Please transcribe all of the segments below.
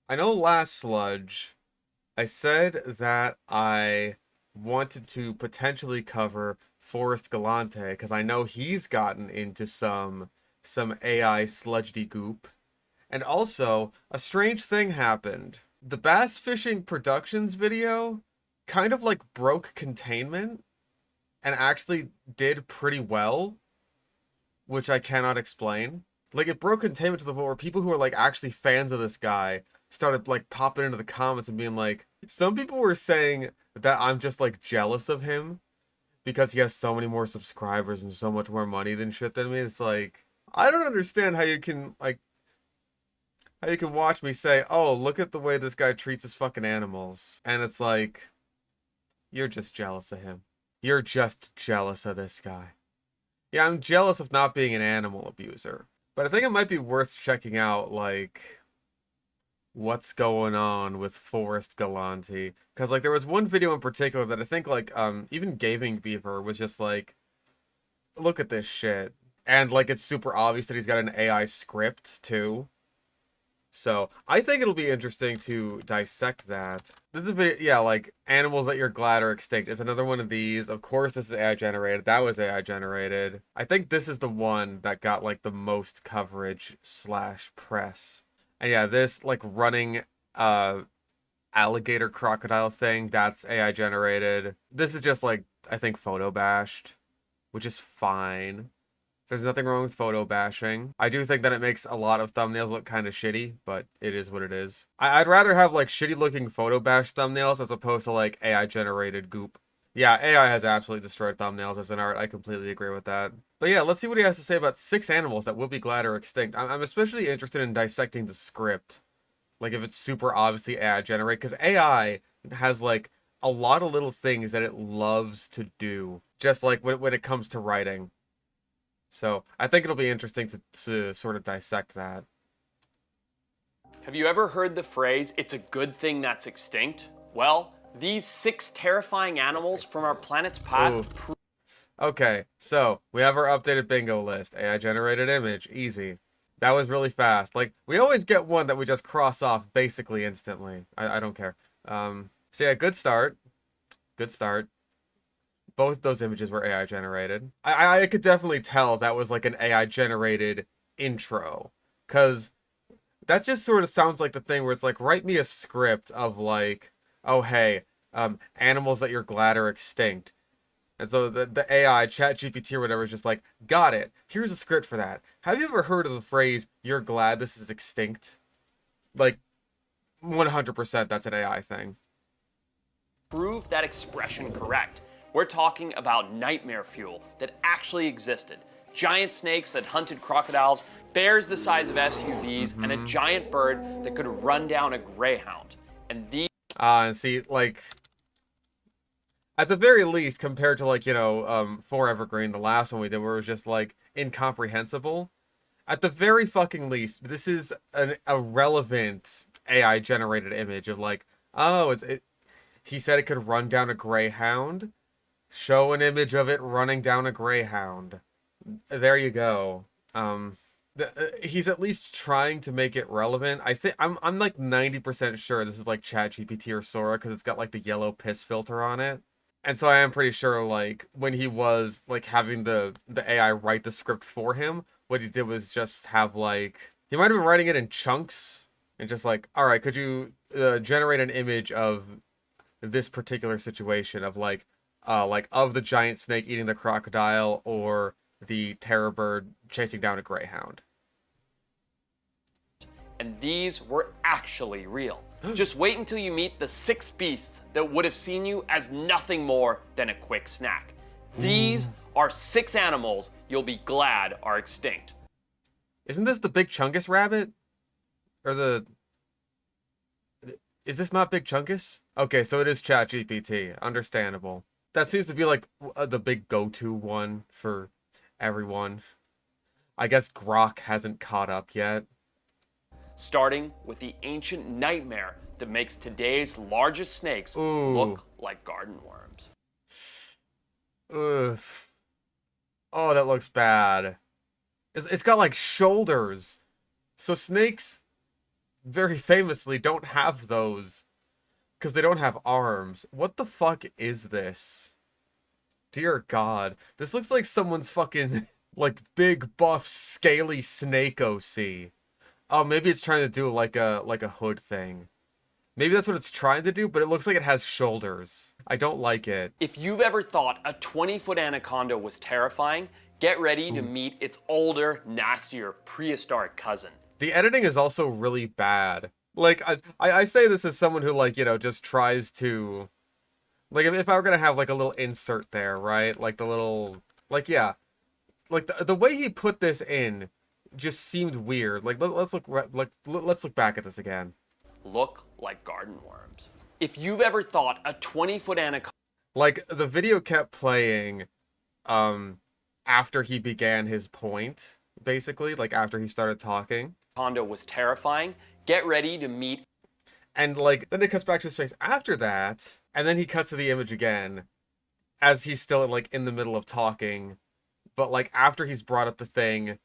I know last Sludge, I said that I wanted to potentially cover Forrest Galante because I know he's gotten into some AI sludgy goop. And also, a strange thing happened. The Bass Fishing Productions video kind of like broke containment and actually did pretty well, which I cannot explain. Like it broke containment to the point where people who are like actually fans of this guy started like popping into the comments and being like, some people were saying that I'm just like jealous of him because he has so many more subscribers and so much more money than shit than me. It's like I don't understand how you can watch me say, "Oh, look at the way this guy treats his fucking animals." And it's like you're just jealous of him. You're just jealous of this guy. Yeah, I'm jealous of not being an animal abuser. But I think it might be worth checking out, like, what's going on with Forrest Galante. Because, like, there was one video in particular that I think, like, even Gaming Beaver was just like, look at this shit. And, like, it's super obvious that he's got an AI script, too. So, I think it'll be interesting to dissect that. This is a bit, yeah, like, animals that you're glad are extinct. It's another one of these. Of course, this is AI generated. That was AI generated. I think this is the one that got, like, the most coverage slash press. And yeah, this, like, running, alligator crocodile thing, that's AI generated. This is just, like, I think photo bashed, which is fine. There's nothing wrong with photo bashing. I do think that it makes a lot of thumbnails look kind of shitty, but it is what it is. I'd rather have like shitty looking photo bash thumbnails as opposed to like AI generated goop. Yeah, AI has absolutely destroyed thumbnails as an art. I completely agree with that. But yeah, let's see what he has to say about 6 animals that will be glad are extinct. I'm especially interested in dissecting the script. Like if it's super obviously AI generated, because AI has like a lot of little things that it loves to do. Just like when it comes to writing. So I think it'll be interesting to sort of dissect that. Have you ever heard the phrase, it's a good thing that's extinct? Well, these 6 terrifying animals from our planet's past. Ooh. Okay, so we have our updated bingo list. AI generated image, easy. That was really fast. Like, we always get one that we just cross off basically instantly. I don't care. So yeah, good start. Good start. Both those images were AI generated. I could definitely tell that was like an AI generated intro. Because that just sort of sounds like the thing where it's like, write me a script of like, oh hey, animals that you're glad are extinct. And so the AI, ChatGPT or whatever, is just like, got it. Here's a script for that. Have you ever heard of the phrase, you're glad this is extinct? Like, 100% that's an AI thing. Prove that expression correct. We're talking about nightmare fuel that actually existed. Giant snakes that hunted crocodiles, bears the size of SUVs, and a giant bird that could run down a greyhound. And these And see, like, at the very least, compared to, like, you know, For Evergreen, the last one we did, where it was just, like, incomprehensible. At the very fucking least, this is a relevant AI-generated image of, like, oh, he said it could run down a greyhound. Show an image of it running down a greyhound. There you go. He's at least trying to make it relevant. I'm like 90% sure this is like ChatGPT or Sora because it's got like the yellow piss filter on it. And so I am pretty sure like when he was like having the AI write the script for him, what he did was just have like he might have been writing it in chunks and just like, all right, could you generate an image of this particular situation of like of the giant snake eating the crocodile or the terror bird chasing down a greyhound. and these were actually real. Just wait until you meet the 6 beasts that would have seen you as nothing more than a quick snack. These are 6 animals you'll be glad are extinct. Isn't this the Big Chungus rabbit? Or the... Is this not Big Chungus? Okay, so it is ChatGPT. Understandable. That seems to be like the big go-to one for everyone. I guess Grok hasn't caught up yet. Starting with the ancient nightmare that makes today's largest snakes Ooh. look like garden worms. Ugh. Oh, that looks bad. It's got like shoulders. So snakes very famously don't have those because they don't have arms. What the fuck is this? Dear God. This looks like someone's fucking, like, big, buff, scaly snake OC. Oh, maybe it's trying to do like a hood thing. Maybe that's what it's trying to do, but it looks like it has shoulders. I don't like it. If you've ever thought a 20-foot anaconda was terrifying, get ready to meet its older, nastier, prehistoric cousin. The editing is also really bad. Like, I say this as someone who, like, you know, just tries to... Like, if I were gonna have, like, a little insert there, right? Like, the little... Like, yeah. Like, the way he put this in just seemed weird. Like, let's look back at this again. Look like garden worms. If you've ever thought a 20-foot anaconda... Like, the video kept playing, after he began his point, basically. Like, after he started talking. was terrifying, get ready to meet... And, like, then it cuts back to his face after that, and then he cuts to the image again, as he's still, like, in the middle of talking, but, like, after he's brought up the thing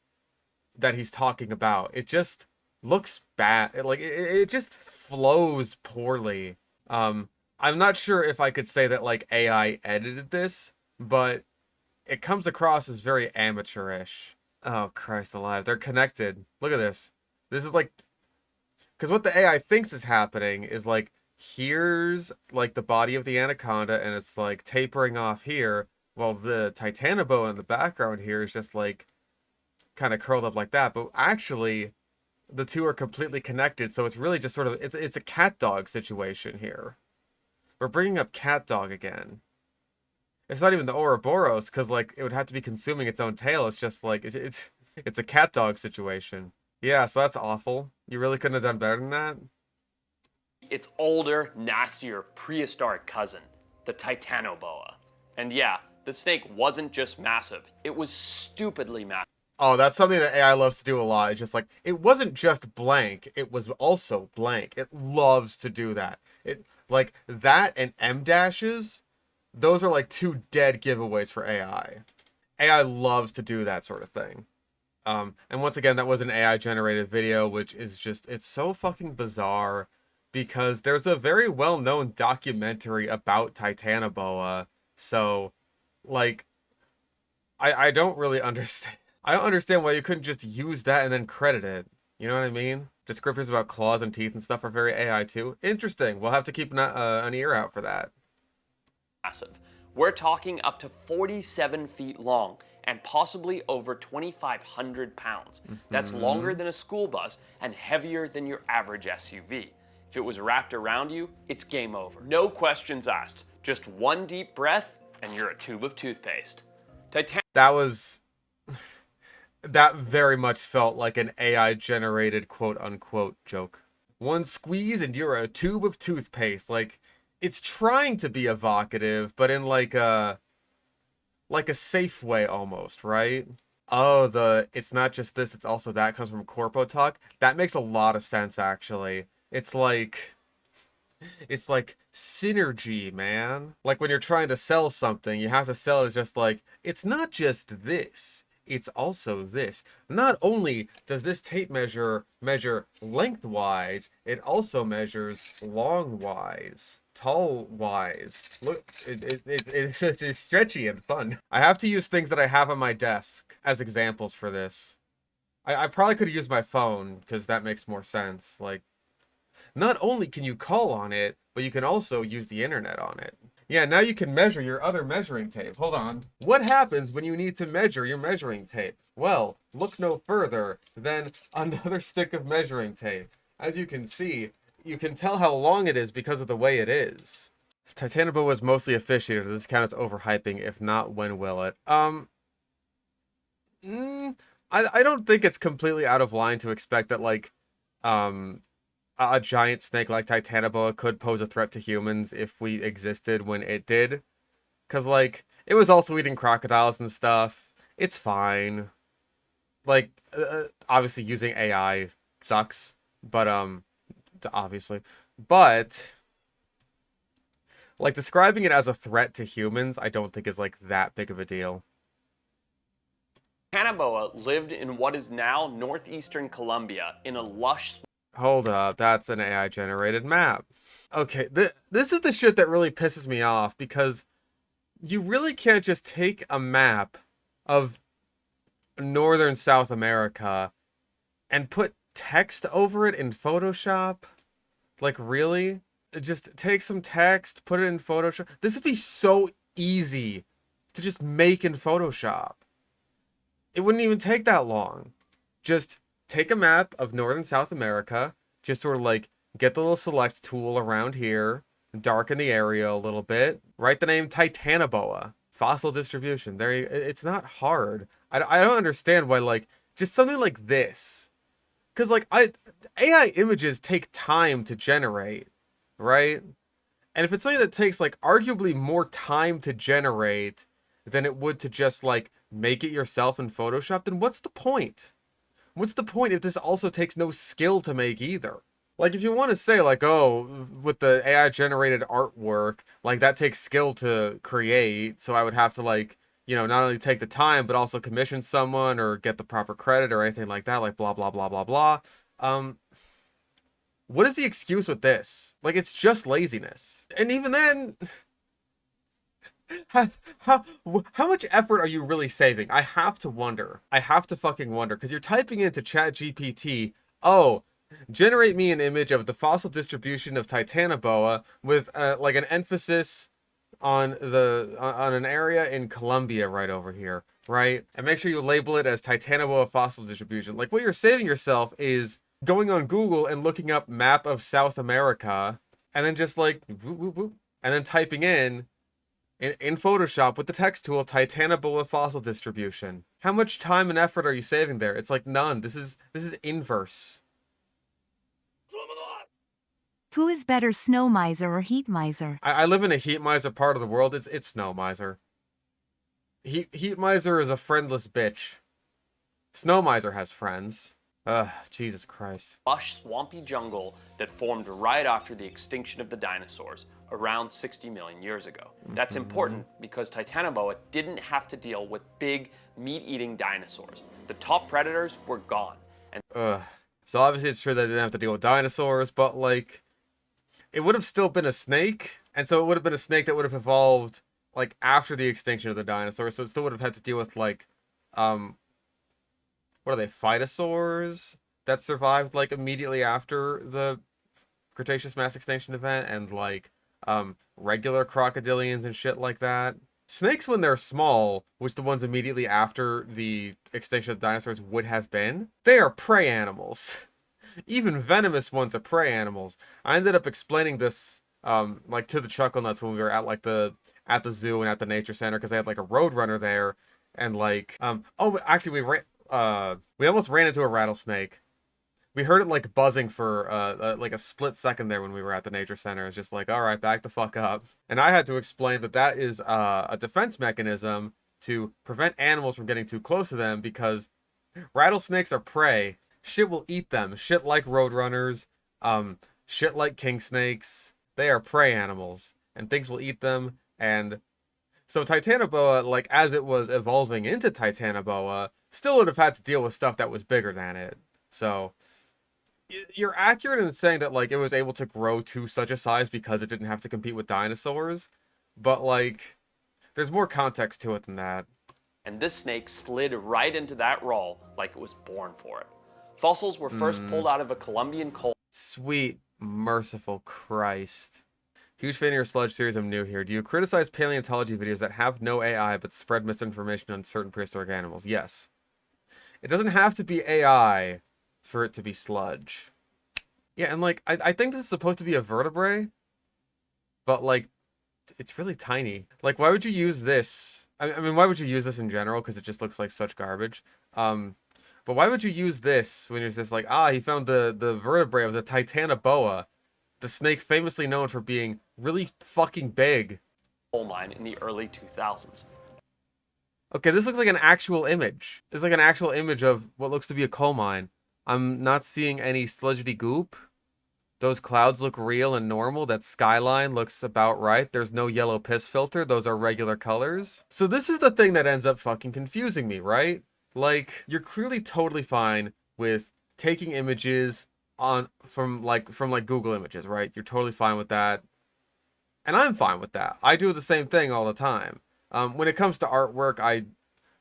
that he's talking about, it just looks bad. It just flows poorly. I'm not sure if I could say that, like, AI edited this, but it comes across as very amateurish. Oh, Christ alive. They're connected. Look at this. This is, like... Because what the AI thinks is happening is, like, here's, like, the body of the anaconda, and it's, like, tapering off here, while the titanoboa in the background here is just, like, kind of curled up like that. But actually, the two are completely connected, so it's really just sort of... It's a cat-dog situation here. We're bringing up cat-dog again. It's not even the Ouroboros, because, like, it would have to be consuming its own tail. It's just, like, it's a cat-dog situation. Yeah, so that's awful. You really couldn't have done better than that? Its older, nastier, prehistoric cousin, the titanoboa. And yeah, the snake wasn't just massive, it was stupidly massive. Oh, that's something that AI loves to do a lot. It's just like, it wasn't just blank, it was also blank. It loves to do that. It, like, that and M dashes, those are like two dead giveaways for AI. AI loves to do that sort of thing. And once again, that was an AI generated video, which is just, it's so fucking bizarre because there's a very well-known documentary about Titanoboa. So, like, I don't really understand. I don't understand why you couldn't just use that and then credit it. You know what I mean? Descriptors about claws and teeth and stuff are very AI too. Interesting. We'll have to keep an ear out for that. Massive. We're talking up to 47 feet long and possibly over 2,500 pounds. That's longer than a school bus and heavier than your average SUV. If it was wrapped around you, it's game over. No questions asked. Just one deep breath and you're a tube of toothpaste. That very much felt like an AI generated quote-unquote joke. One squeeze and you're a tube of toothpaste. Like, it's trying to be evocative, but in like a safe way almost, right? Oh, it's not just this, it's also that comes from Corpo Talk. That makes a lot of sense, actually. It's like synergy, man. Like when you're trying to sell something, you have to sell it as just like, it's not just this, it's also this. Not only does this tape measure lengthwise, it also measures longwise. Tall-wise. Look, it's stretchy and fun. I have to use things that I have on my desk as examples for this. I probably could have used my phone, because that makes more sense. Like, not only can you call on it, but you can also use the internet on it. Yeah, now you can measure your other measuring tape. Hold on. What happens when you need to measure your measuring tape? Well, look no further than another stick of measuring tape. As you can see, you can tell how long it is because of the way it is. Titanoboa was mostly a fish eater. Does this count as overhyping? If not, when will it? I don't think it's completely out of line to expect that, like, a giant snake like Titanoboa could pose a threat to humans if we existed when it did. Because, like, it was also eating crocodiles and stuff. It's fine. Like, obviously using AI sucks. But, obviously. But, like, describing it as a threat to humans, I don't think is, like, that big of a deal. Titanoboa lived in what is now northeastern Colombia in a lush Hold up, that's an AI generated map. Okay, this is the shit that really pisses me off because you really can't just take a map of northern South America and put text over it in Photoshop. Like, really? Just take some text, put it in Photoshop. This would be so easy to just make in Photoshop. It wouldn't even take that long. Just take a map of northern South America, just sort of like get the little select tool around here, darken the area a little bit, write the name Titanoboa, fossil distribution. There, it's not hard. I don't understand why, like, just something like this. Because, like, AI images take time to generate, right? And if it's something that takes, like, arguably more time to generate than it would to just, like, make it yourself in Photoshop, then what's the point? What's the point if this also takes no skill to make either? Like, if you want to say, like, oh, with the AI-generated artwork, like, that takes skill to create, so I would have to, like, you know, not only take the time, but also commission someone or get the proper credit or anything like that, like, blah, blah, blah, blah, blah. What is the excuse with this? Like, it's just laziness. And even then, how, how much effort are you really saving? I have to wonder. I have to fucking wonder, because you're typing into ChatGPT, oh, generate me an image of the fossil distribution of Titanoboa with like an emphasis on an area in Colombia right over here, right? And make sure you label it as Titanoboa fossil distribution. Like, what you're saving yourself is going on Google and looking up map of South America, and then just like whoop, whoop, whoop, and then typing in Photoshop with the text tool Titanoboa fossil distribution. How much time and effort are you saving there? It's like none. This is inverse. Who is better, Snow Miser or Heat Miser? I live in a heat miser part of the world. It's Snow Miser. Heat Miser is a friendless bitch. Snow Miser has friends. Ugh, Jesus Christ. Lush, swampy jungle that formed right after the extinction of the dinosaurs around 60 million years ago. That's important because Titanoboa didn't have to deal with big, meat-eating dinosaurs. The top predators were gone. So obviously it's true that they didn't have to deal with dinosaurs, but, like, it would have still been a snake, and so it would have been a snake that would have evolved, like, after the extinction of the dinosaurs, so it still would have had to deal with, like, what are they, phytosaurs that survived, like, immediately after the Cretaceous mass extinction event, and, like, regular crocodilians and shit like that. Snakes, when they're small, which the ones immediately after the extinction of the dinosaurs would have been, they are prey animals. Even venomous ones are prey animals. I ended up explaining this, like, to the Chuckle Nuts when we were at, like, at the zoo and at the nature center, because they had, like, a roadrunner there, and, like, oh, actually, we almost ran into a rattlesnake. We heard it, like, buzzing for, like, a split second there when we were at the nature center. It's just like, all right, back the fuck up. And I had to explain that that is a defense mechanism to prevent animals from getting too close to them, because rattlesnakes are prey. Shit will eat them. Shit like roadrunners, shit like king snakes. They are prey animals, and things will eat them. And so Titanoboa, like, as it was evolving into Titanoboa, still would have had to deal with stuff that was bigger than it. So you're accurate in saying that, like, it was able to grow to such a size because it didn't have to compete with dinosaurs, but, like, there's more context to it than that. And this snake slid right into that role like it was born for it. Fossils were first pulled out of a Colombian coal. Sweet, merciful Christ. Huge fan of your Sludge series, I'm new here. Do you criticize paleontology videos that have no AI but spread misinformation on certain prehistoric animals? Yes. It doesn't have to be AI for it to be Sludge. Yeah, and, like, I think this is supposed to be a vertebrae, but, like, it's really tiny. Like, why would you use this? I mean, why would you use this in general? Because it just looks like such garbage. But why would you use this when you're just like, he found the vertebrae of the Titanoboa, the snake famously known for being really fucking big. Coal mine in the early 2000s. Okay, this looks like an actual image. It's like an actual image of what looks to be a coal mine. I'm not seeing any sludgety goop. Those clouds look real and normal. That skyline looks about right. There's no yellow piss filter. Those are regular colors. So this is the thing that ends up fucking confusing me, right? Like, you're clearly totally fine with taking images on from Google Images, right? You're totally fine with that. And I'm fine with that. I do the same thing all the time. When it comes to artwork, I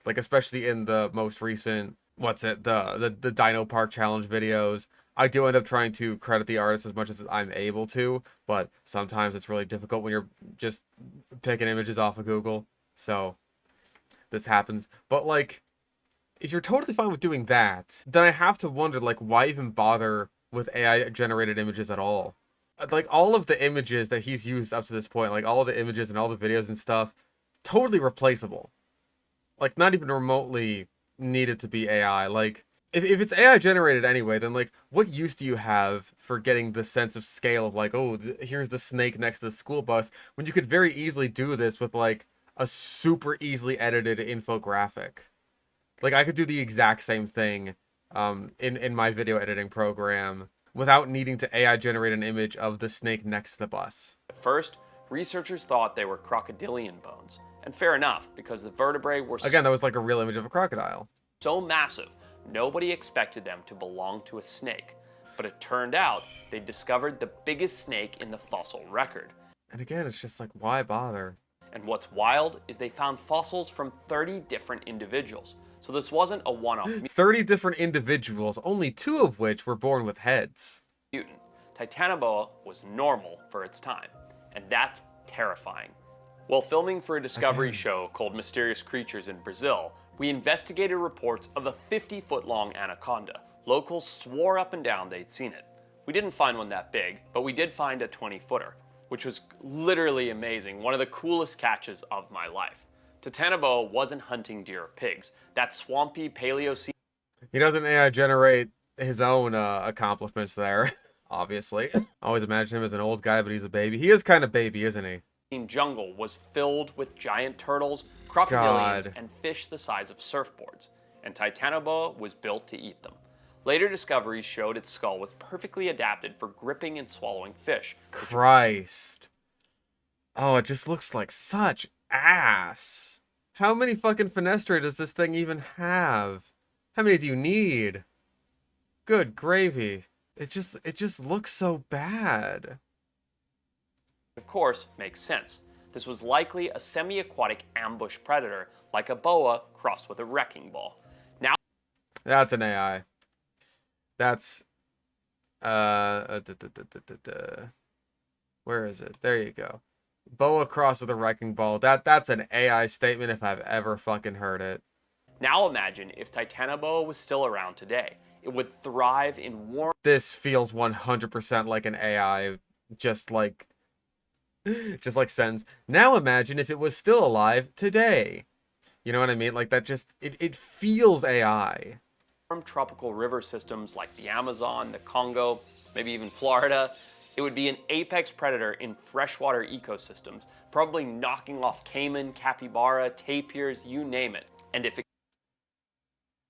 like, especially in the most recent, the Dino Park Challenge videos, I do end up trying to credit the artist as much as I'm able to, but sometimes it's really difficult when you're just picking images off of Google. So this happens. But like, if you're totally fine with doing that, then I have to wonder, like, why even bother with AI generated images at all? Like, all of the images that he's used up to this point, like all the images and all the videos and stuff, totally replaceable. Like, not even remotely needed to be AI. Like, if it's AI generated anyway, then like, what use do you have for getting the sense of scale of like, oh, here's the snake next to the school bus, when you could very easily do this with like a super easily edited infographic? Like, I could do the exact same thing in my video editing program without needing to AI generate an image of the snake next to the bus. At first, researchers thought they were crocodilian bones. And fair enough, because the vertebrae were Again, that was like a real image of a crocodile. so massive, nobody expected them to belong to a snake. But it turned out they discovered the biggest snake in the fossil record. And again, it's just like, why bother? And what's wild is they found fossils from 30 different individuals. So this wasn't a one-off 30 different individuals, only 2 of which were born with heads. mutant. Titanoboa was normal for its time, and that's terrifying. While filming for a Discovery show called Mysterious Creatures in Brazil, we investigated reports of a 50-foot-long anaconda. Locals swore up and down they'd seen it. We didn't find one that big, but we did find a 20-footer, which was literally amazing, one of the coolest catches of my life. Titanoboa wasn't hunting deer or pigs. That swampy Paleocene He doesn't AI generate his own accomplishments there, obviously. I always imagine him as an old guy, but he's a baby. He is kind of baby, isn't he? jungle was filled with giant turtles, crocodilians, God. and fish the size of surfboards, and Titanoboa was built to eat them. Later discoveries showed its skull was perfectly adapted for gripping and swallowing fish. Christ. Oh, it just looks like such ass. How many fucking fenestra does this thing even have? How many do you need? Good gravy. It just looks so bad. Of course, makes sense. This was likely a semi-aquatic ambush predator, like a boa crossed with a wrecking ball. Now, That's an AI. That's where is it? There you go. Boa cross with a wrecking ball. That's an AI statement if I've ever fucking heard it. now imagine if Titanoboa was still around today. It would thrive in warm This feels 100% like an AI, just like Sen's. Now imagine if it was still alive today. You know what I mean? Like, that just, it feels AI. tropical river systems like the Amazon, the Congo, maybe even Florida. It would be an apex predator in freshwater ecosystems, probably knocking off caiman, capybara, tapirs, you name it. And if it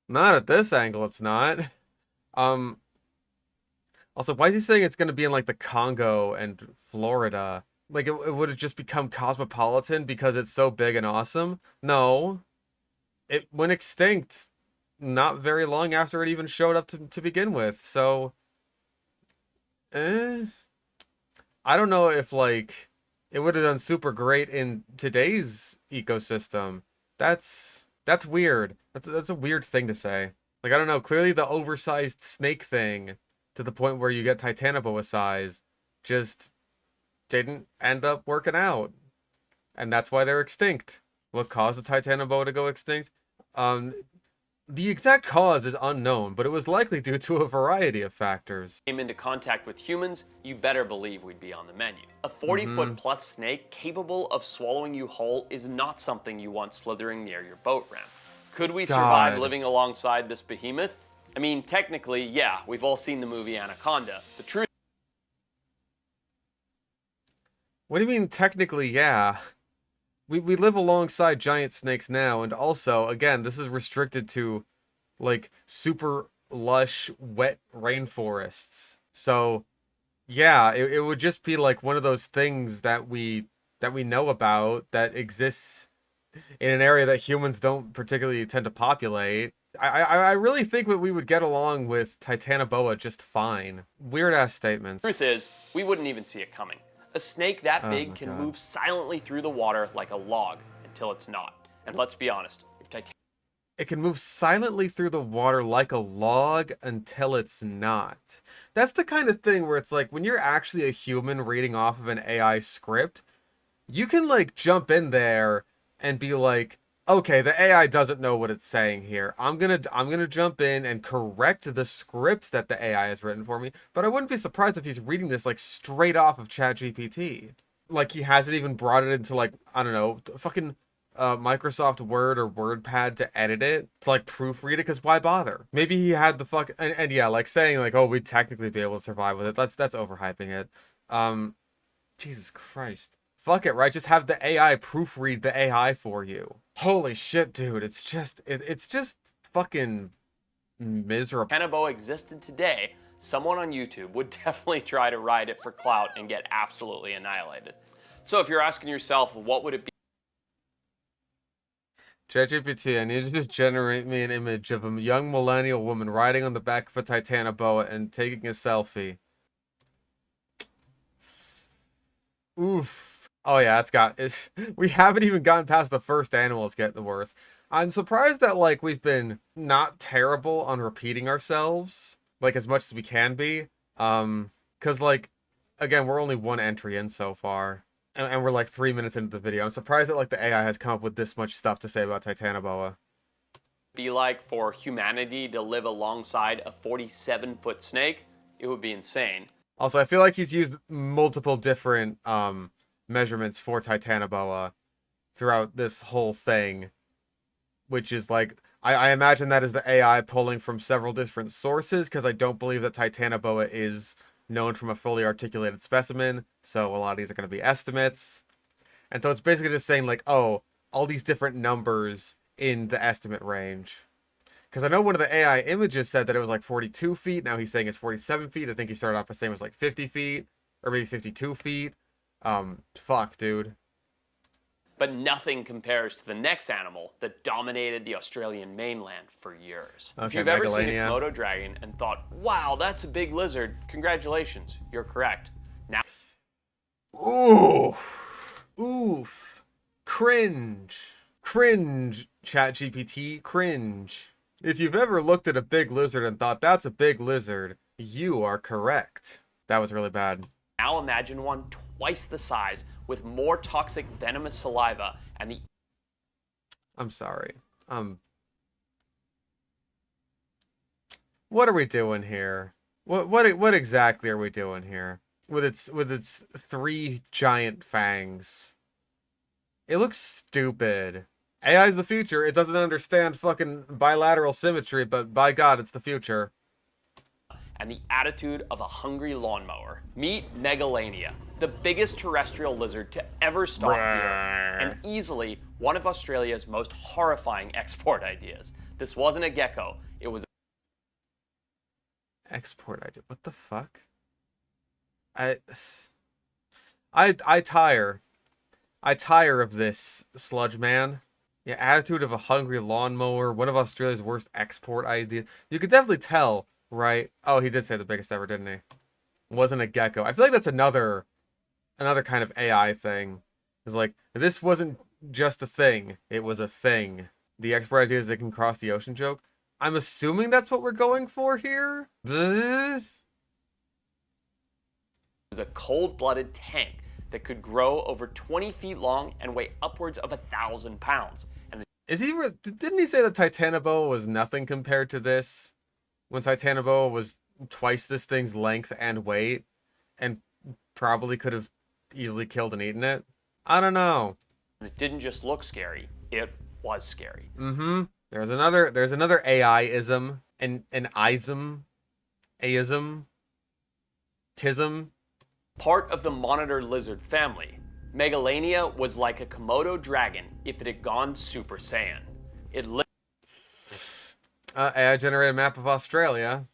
Not at this angle, it's not. Also, why is he saying it's going to be in, like, the Congo and Florida? Like, it would have just become cosmopolitan because it's so big and awesome? No. It went extinct not very long after it even showed up to begin with, so... I don't know if, like, it would have done super great in today's ecosystem. That's weird. That's a weird thing to say. Like, I don't know, clearly the oversized snake thing, to the point where you get Titanoboa size, just didn't end up working out. And that's why they're extinct. What caused the Titanoboa to go extinct? The exact cause is unknown, but it was likely due to a variety of factors. came into contact with humans, you better believe we'd be on the menu. A 40-foot plus snake capable of swallowing you whole is not something you want slithering near your boat ramp. Could we survive God. living alongside this behemoth? I mean, technically, yeah, we've all seen the movie Anaconda. The truth What do you mean, technically, yeah? We live alongside giant snakes now, and also, again, this is restricted to, like, super lush, wet rainforests. So, yeah, it would just be, like, one of those things that we know about that exists in an area that humans don't particularly tend to populate. I really think that we would get along with Titanoboa just fine. Weird ass statements. Truth is, we wouldn't even see it coming. A snake that Oh big my can God. move silently through the water like a log until it's not. And let's be honest, if It can move silently through the water like a log until it's not. That's the kind of thing where it's like when you're actually a human reading off of an AI script, you can like jump in there and be like, okay, the AI doesn't know what it's saying here. I'm gonna jump in and correct the script that the AI has written for me. But I wouldn't be surprised if he's reading this like straight off of ChatGPT. Like he hasn't even brought it into like, I don't know, fucking Microsoft Word or WordPad to edit it, to like proofread it, because why bother? Maybe he had the fuck and yeah, like saying like, oh, we'd technically be able to survive with it. That's overhyping it. Jesus Christ. Fuck it, right? Just have the AI proofread the AI for you. Holy shit, dude. It's just fucking miserable. Titanoboa existed today, someone on YouTube would definitely try to ride it for clout and get absolutely annihilated. So if you're asking yourself, what would it be? ChatGPT, I need you to generate me an image of a young millennial woman riding on the back of a Titanoboa and taking a selfie. Oof. Oh yeah, we haven't even gotten past the first animal. It's getting worse. I'm surprised that like we've been not terrible on repeating ourselves, like as much as we can be. Cause like, again, we're only one entry in so far. And we're like 3 minutes into the video. I'm surprised that like the AI has come up with this much stuff to say about Titanoboa. Be like for humanity to live alongside a 47-foot snake? It would be insane. Also, I feel like he's used multiple different measurements for Titanoboa throughout this whole thing, which is like, I imagine that is the AI pulling from several different sources, because I don't believe that Titanoboa is known from a fully articulated specimen, so a lot of these are going to be estimates. And so it's basically just saying like, oh, all these different numbers in the estimate range. Because I know one of the AI images said that it was like 42 feet. Now he's saying it's 47 feet. I think he started off by saying it was like 50 feet. Or maybe 52 feet. Fuck, dude. But nothing compares to the next animal that dominated the Australian mainland for years. Okay, if you've ever seen a Megalania. Komodo dragon and thought, wow, that's a big lizard, congratulations, you're correct. Now, Oof. Oof. Cringe. Cringe, ChatGPT. Cringe. If you've ever looked at a big lizard and thought that's a big lizard, you are correct. That was really bad. now imagine one twice the size with more toxic venomous saliva and the I'm sorry. What are we doing here? What exactly are we doing here? With its 3 giant fangs. It looks stupid. AI is the future. It doesn't understand fucking bilateral symmetry, but by God, it's the future. and the attitude of a hungry lawnmower. Meet Megalania, the biggest terrestrial lizard to ever stalk the Earth, and easily one of Australia's most horrifying export ideas. This wasn't a gecko, it was Export idea. What the fuck? I tire. I tire of this, Sludge man. Yeah, attitude of a hungry lawnmower. One of Australia's worst export ideas. You could definitely tell, right? Oh, he did say the biggest ever, didn't he? Wasn't a gecko. I feel like that's another kind of AI thing. It's like, this wasn't just a thing. It was a thing. The export idea is they can cross the ocean joke. I'm assuming that's what we're going for here. a cold-blooded tank that could grow over 20 feet long and weigh upwards of 1,000 pounds. And Didn't he say that Titanoboa was nothing compared to this? When Titanoboa was twice this thing's length and weight, and probably could have easily killed and eaten it? I don't know. it didn't just look scary, it was scary. Mm-hmm. There's another AI-ism, an ism, aism, tism. Part of the monitor lizard family, Megalania was like a Komodo dragon if it had gone Super Saiyan. It lived AI generated map of Australia.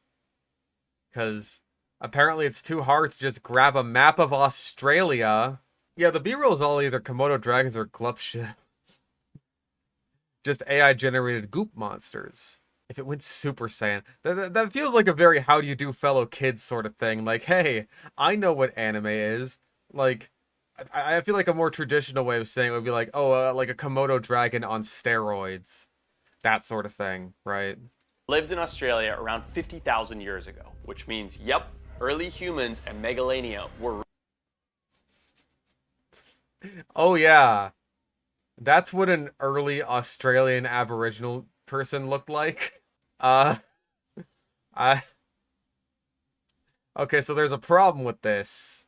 Because apparently it's too hard to just grab a map of Australia. Yeah, the B-roll is all either Komodo dragons or glup shit. Just AI generated goop monsters. If it went Super Saiyan, that feels like a very how do you do fellow kids sort of thing. Like, hey, I know what anime is. Like, I feel like a more traditional way of saying it would be like, oh, like a Komodo dragon on steroids. That sort of thing, right? Lived in Australia around 50,000 years ago, which means, yep, early humans and Megalania were. Oh yeah. That's what an early Australian Aboriginal person looked like. Uh, I... Okay, so there's a problem with this.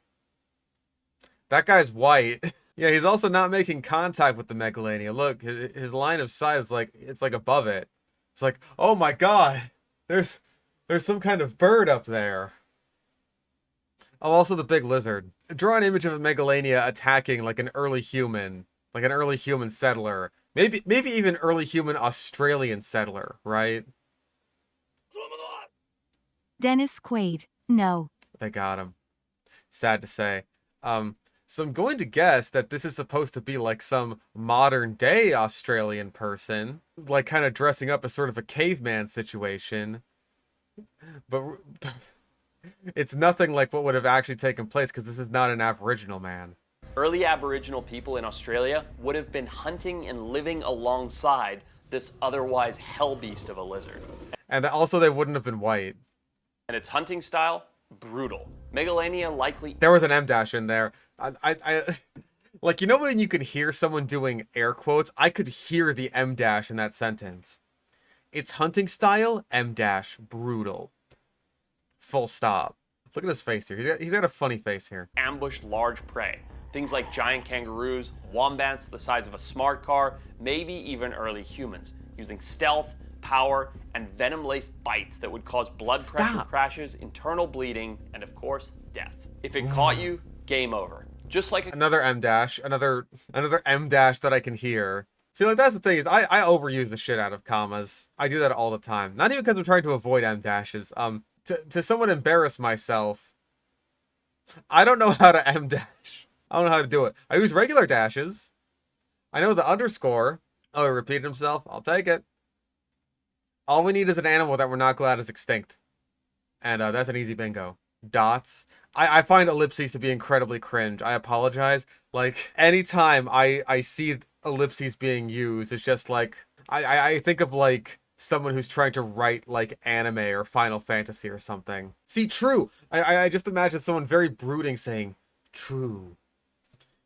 That guy's white. Yeah, he's also not making contact with the Megalania. Look, his line of sight is like, it's like above it. It's like, oh my god, there's some kind of bird up there. Oh, also the big lizard. Draw an image of a Megalania attacking like an early human settler. Maybe even early human Australian settler, right? Dennis Quaid. No. They got him. Sad to say. So I'm going to guess that this is supposed to be like some modern day Australian person, like kind of dressing up as sort of a caveman situation. But it's nothing like what would have actually taken place because this is not an Aboriginal man. Early Aboriginal people in Australia would have been hunting and living alongside this otherwise hell beast of a lizard. And also they wouldn't have been white. And its hunting style, brutal. Megalania likely. There was an M dash in there. I like, you know when you can hear someone doing air quotes? I could hear the M dash in that sentence. Its hunting style, M dash, brutal. Full stop. Look at his face here. He's got a funny face here. Ambushed large prey. Things like giant kangaroos, wombats the size of a smart car, maybe even early humans, using stealth, power, and venom-laced bites that would cause blood pressure crashes, internal bleeding, and of course, death. If it caught you, game over. Just like another M dash, another M dash that I can hear. See, like, that's the thing is I overuse the shit out of commas. I do that all the time. Not even because I'm trying to avoid M dashes. To somewhat embarrass myself, I don't know how to M dash. I don't know how to do it. I use regular dashes. I know the underscore. Oh, he repeated himself. I'll take it. All we need is an animal that we're not glad is extinct. And that's an easy bingo. Dots. I find ellipses to be incredibly cringe. I apologize. Like, anytime I see ellipses being used, it's just like, I think of like someone who's trying to write like anime or Final Fantasy or something. See, true. I just imagine someone very brooding saying, true.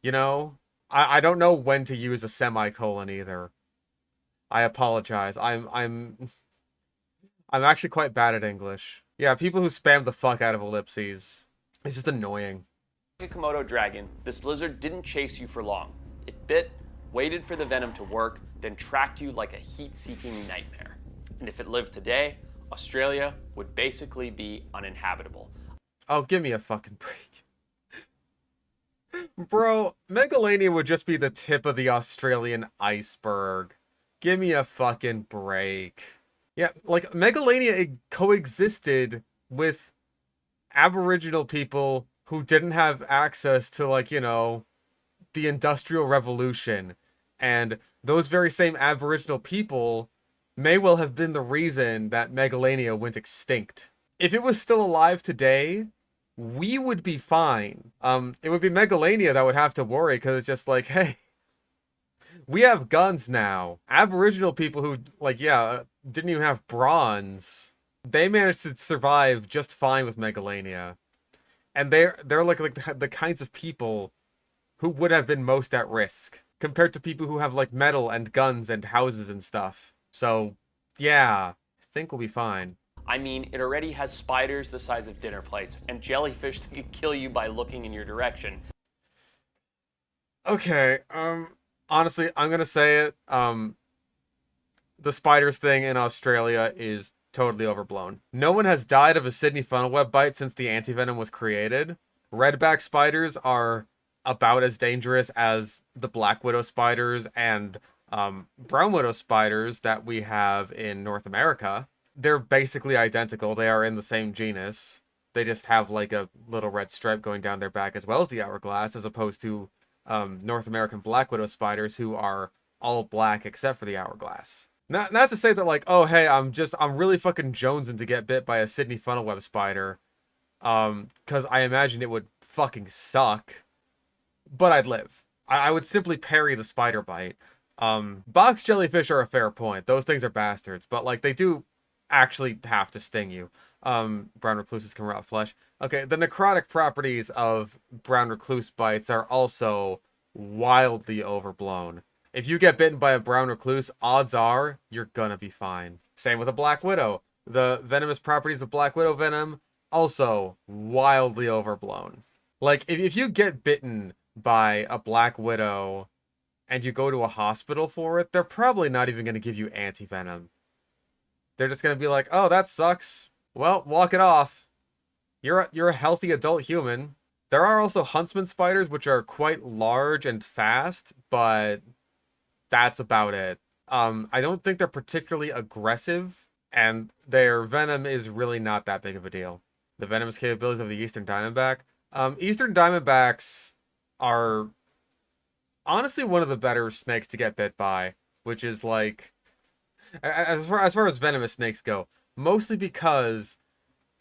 You know? I don't know when to use a semicolon either. I apologize. I'm actually quite bad at English. Yeah, people who spam the fuck out of ellipses. It's just annoying. Like a Komodo dragon, this lizard didn't chase you for long. It bit, waited for the venom to work, then tracked you like a heat-seeking nightmare. And if it lived today, Australia would basically be uninhabitable. Oh, give me a fucking break. Bro, Megalania would just be the tip of the Australian iceberg. Give me a fucking break. Yeah, like, Megalania coexisted with Aboriginal people who didn't have access to, like, you know, the Industrial Revolution. And those very same Aboriginal people may well have been the reason that Megalania went extinct. If it was still alive today, we would be fine. It would be Megalania that would have to worry, because it's just like, hey, we have guns now. Aboriginal people who, like, yeah, didn't even have bronze, they managed to survive just fine with Megalania. And they're like the kinds of people who would have been most at risk compared to people who have like metal and guns and houses and stuff. So, yeah, I think we'll be fine. I mean, it already has spiders the size of dinner plates and jellyfish that could kill you by looking in your direction. Okay, honestly, I'm gonna say it. The spiders thing in Australia is totally overblown. No one has died of a Sydney funnel web bite since the antivenom was created. Redback spiders are about as dangerous as the black widow spiders and brown widow spiders that we have in North America. They're basically identical. They are in the same genus. They just have like a little red stripe going down their back as well as the hourglass, as opposed to North American black widow spiders who are all black except for the hourglass. Not to say that like, oh hey, I'm really fucking jonesing to get bit by a Sydney funnel web spider. Because I imagine it would fucking suck. But I'd live. I would simply parry the spider bite. Box jellyfish are a fair point. Those things are bastards, but like they do actually have to sting you. Brown recluses can rot flesh. Okay, the necrotic properties of brown recluse bites are also wildly overblown. If you get bitten by a brown recluse, odds are you're gonna be fine. Same with a black widow. The venomous properties of black widow venom also wildly overblown. Like if you get bitten by a black widow and you go to a hospital for it, they're probably not even going to give you anti-venom. They're just going to be like, oh, that sucks. Well, walk it off. You're a healthy adult human. There are also huntsman spiders, which are quite large and fast, but that's about it. I don't think they're particularly aggressive, and their venom is really not that big of a deal. The venomous capabilities of the eastern diamondback. Eastern diamondbacks are honestly one of the better snakes to get bit by, which is like, as far as venomous snakes go, mostly because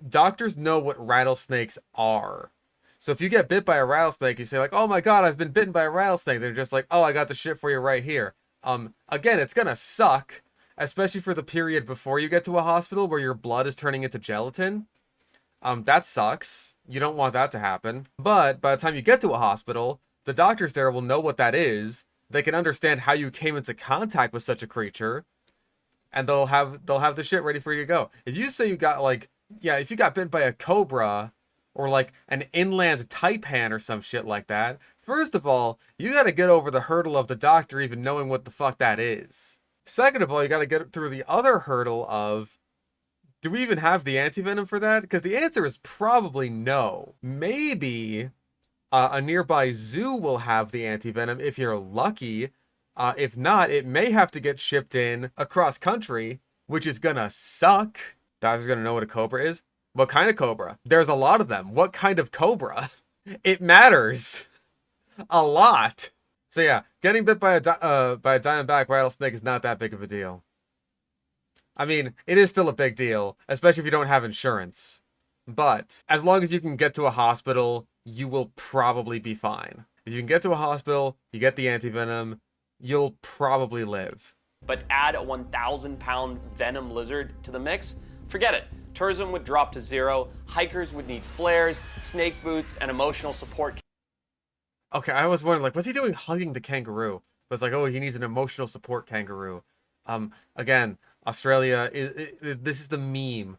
doctors know what rattlesnakes are. So if you get bit by a rattlesnake, you say like, oh my god, I've been bitten by a rattlesnake. They're just like, oh, I got the shit for you right here. Again, it's gonna suck, especially for the period before you get to a hospital where your blood is turning into gelatin. That sucks. You don't want that to happen. But by the time you get to a hospital, the doctors there will know what that is. They can understand how you came into contact with such a creature, and they'll have the shit ready for you to go. If you say you got like, yeah, if you got bitten by a cobra or like an inland taipan or some shit like that, first of all, you got to get over the hurdle of the doctor even knowing what the fuck that is. Second of all, you got to get through the other hurdle of, do we even have the antivenom for that? Because the answer is probably no. Maybe a nearby zoo will have the antivenom if you're lucky. If not, it may have to get shipped in across country, which is gonna suck. Doctor's gonna know what a cobra is. What kind of cobra? There's a lot of them. What kind of cobra? It matters a lot. So yeah, getting bit by a diamondback rattlesnake is not that big of a deal. I mean, it is still a big deal, especially if you don't have insurance. But as long as you can get to a hospital, you will probably be fine. If you can get to a hospital, you get the antivenom, you'll probably live. But add a 1,000-pound venom lizard to the mix? Forget it. Tourism would drop to zero, hikers would need flares, snake boots, and emotional support. Okay, I was wondering, like, what's he doing hugging the kangaroo? But it's like, oh, he needs an emotional support kangaroo. Again, Australia, this is the meme.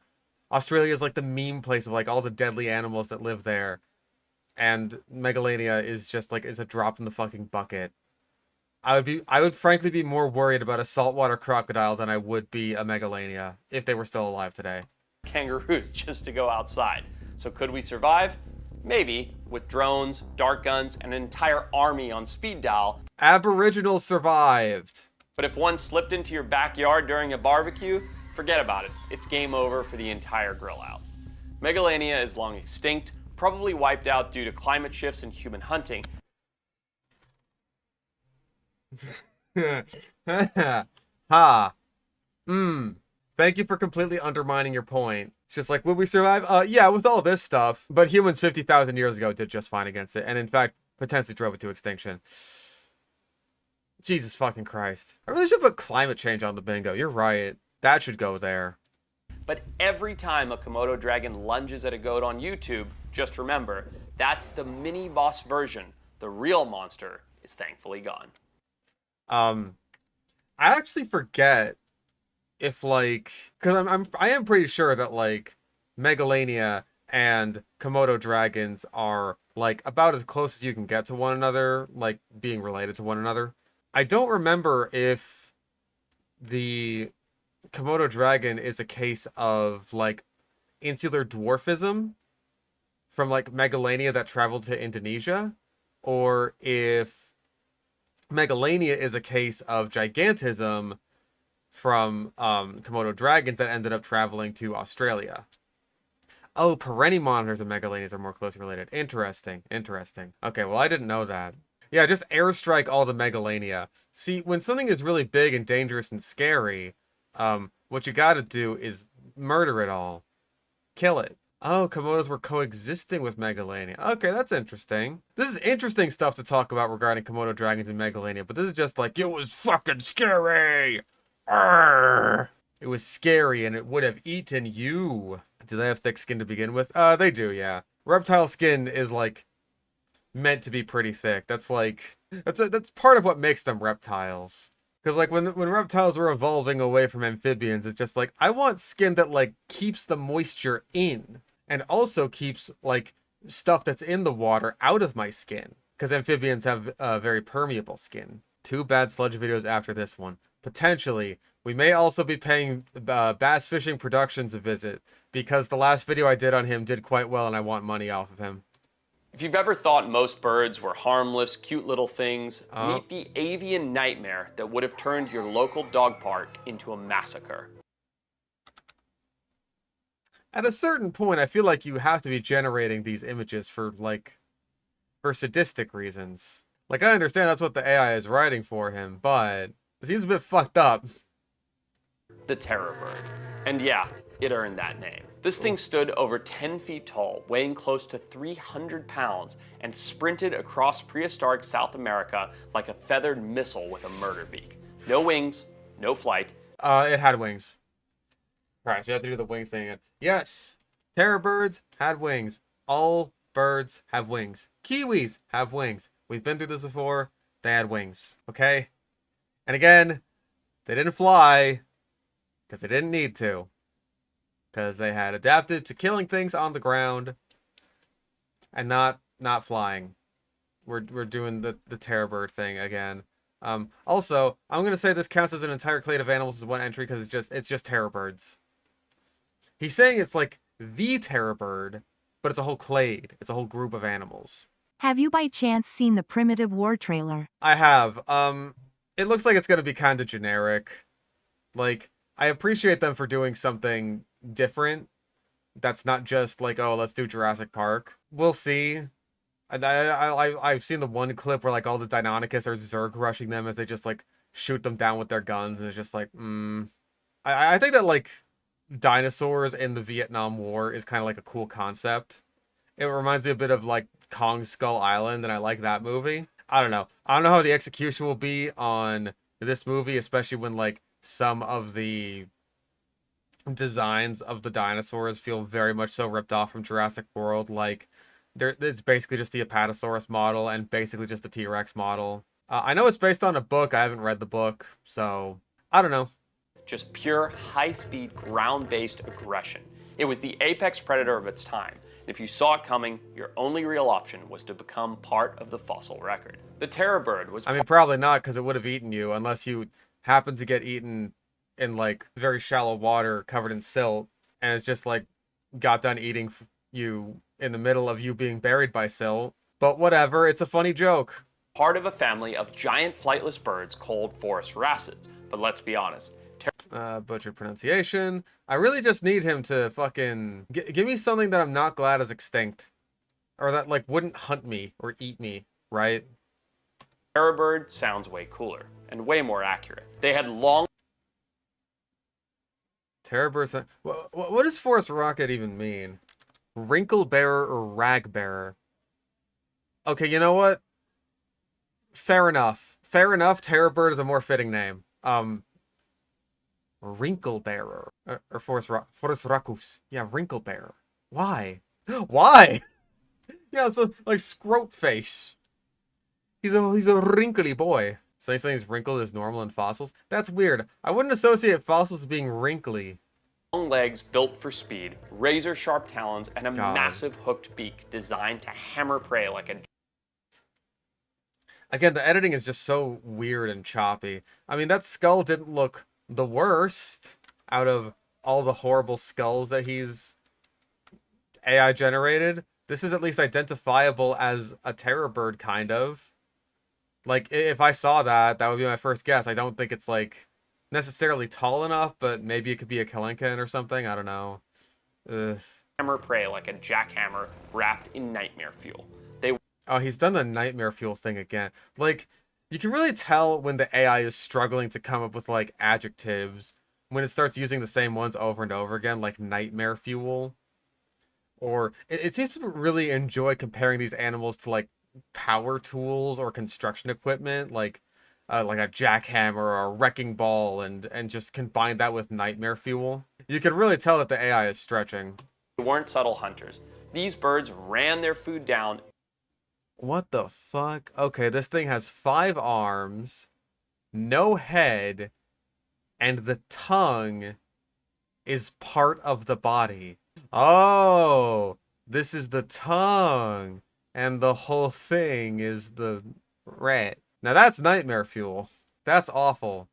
Australia is like the meme place of like all the deadly animals that live there. And Megalania is just like, is a drop in the fucking bucket. I would frankly be more worried about a saltwater crocodile than I would be a Megalania if they were still alive today. Kangaroos just to go outside. So could we survive? Maybe, with drones, dart guns, and an entire army on speed dial. Aboriginals survived. But if one slipped into your backyard during a barbecue, forget about it. It's game over for the entire grill out. Megalania is long extinct, probably wiped out due to climate shifts and human hunting. Ha. Thank you for completely undermining your point. It's just like, will we survive? Yeah, with all this stuff. But humans 50,000 years ago did just fine against it. And in fact, potentially drove it to extinction. Jesus fucking Christ. I really should put climate change on the bingo. You're right. That should go there. But every time a Komodo dragon lunges at a goat on YouTube, just remember, that's the mini-boss version. The real monster is thankfully gone. I actually forget if like, because I am pretty sure that like Megalania and Komodo dragons are like about as close as you can get to one another, like being related to one another. I don't remember if the Komodo dragon is a case of like insular dwarfism from like Megalania that traveled to Indonesia, or if Megalania is a case of gigantism from Komodo dragons that ended up traveling to Australia. Oh, perenni monitors and Megalanias are more closely related. Interesting. Okay, well, I didn't know that. Yeah, just airstrike all the Megalania. See, when something is really big and dangerous and scary, What you gotta do is murder it all. Kill it. Oh, Komodos were coexisting with Megalania. Okay, that's interesting. This is interesting stuff to talk about regarding Komodo dragons and Megalania, but this is just like, it was fucking scary! Arrgh! It was scary and it would have eaten you. Do they have thick skin to begin with? They do, yeah. Reptile skin is like meant to be pretty thick. That's like that's part of what makes them reptiles. Because like when reptiles were evolving away from amphibians, it's just like I want skin that like keeps the moisture in and also keeps like stuff that's in the water out of my skin. Because amphibians have very permeable skin. 2 bad Sludge videos after this one. Potentially, we may also be paying Bass Fishing Productions a visit because the last video I did on him did quite well and I want money off of him. If you've ever thought most birds were harmless, cute little things, meet the avian nightmare that would have turned your local dog park into a massacre. At a certain point, I feel like you have to be generating these images for sadistic reasons. Like, I understand that's what the AI is writing for him, but it seems a bit fucked up. The terror bird. And yeah, it earned that name. This thing stood over 10 feet tall, weighing close to 300 pounds, and sprinted across prehistoric South America like a feathered missile with a murder beak. No wings, no flight. It had wings. Alright, so you have to do the wings thing again. Yes! Terror birds had wings. All birds have wings. Kiwis have wings. We've been through this before. They had wings. Okay? And again, they didn't fly because they didn't need to. Because they had adapted to killing things on the ground and not flying. We're doing the terror bird thing again. Also, I'm gonna say this counts as an entire clade of animals as one entry because it's just terror birds. He's saying it's like the terror bird, but it's a whole clade. It's a whole group of animals. Have you by chance seen the Primitive War trailer? I have. It looks like it's gonna be kind of generic. Like, I appreciate them for doing something different. That's not just like, oh, let's do Jurassic Park. We'll see. And I've seen the one clip where like all the Deinonychus are Zerg rushing them as they just like shoot them down with their guns, and it's just like, I think that like dinosaurs in the Vietnam War is kind of like a cool concept. It reminds me a bit of like Kong Skull Island, and I like that movie. I don't know how the execution will be on this movie, especially when like some of the designs of the dinosaurs feel very much so ripped off from Jurassic World. Like, it's basically just the Apatosaurus model and basically just the T-Rex model. I know it's based on a book. I haven't read the book, so I don't know. Just pure, high-speed, ground-based aggression. It was the apex predator of its time. And if you saw it coming, your only real option was to become part of the fossil record. The terror bird was... I mean, probably not, because it would have eaten you, unless you happen to get eaten in, like, very shallow water covered in silt, and it's just, like, got done eating you in the middle of you being buried by silt. But whatever, it's a funny joke. Part of a family of giant flightless birds called Forrest wrasses. But let's be honest. Butchered pronunciation. I really just need him to fucking... give me something that I'm not glad is extinct. Or that, like, wouldn't hunt me or eat me, right? Terror bird sounds way cooler and way more accurate. They had long... Terror bird... What does Forest Rocket even mean? Wrinkle bearer or rag bearer? Okay, you know what? Fair enough. Fair enough, Terror bird is a more fitting name. Wrinkle bearer. Or Forest Racus. Yeah, wrinkle bearer. Why? Why? Yeah, it's like scrote face. He's a wrinkly boy. So you're saying he's wrinkled is normal in fossils? That's weird. I wouldn't associate fossils with being wrinkly. Long legs built for speed, razor-sharp talons, and a massive hooked beak designed to hammer prey like a... Again, the editing is just so weird and choppy. I mean, that skull didn't look the worst out of all the horrible skulls that he's AI generated. This is at least identifiable as a terror bird, kind of. Like, if I saw that, that would be my first guess. I don't think it's, like, necessarily tall enough, but maybe it could be a Kalenkin or something. I don't know. Ugh. Hammer prey like a jackhammer wrapped in nightmare fuel. Oh, he's done the nightmare fuel thing again. Like, you can really tell when the AI is struggling to come up with, like, adjectives when it starts using the same ones over and over again, like nightmare fuel. Or it seems to really enjoy comparing these animals to like power tools or construction equipment, like a jackhammer or a wrecking ball, and just combine that with nightmare fuel. You can really tell that the AI is stretching. They weren't subtle hunters. These birds ran their food down. What the fuck? Okay, this thing has 5 arms, no head, and the tongue is part of the body. Oh, this is the tongue, and the whole thing is the rat. Now that's nightmare fuel. That's awful.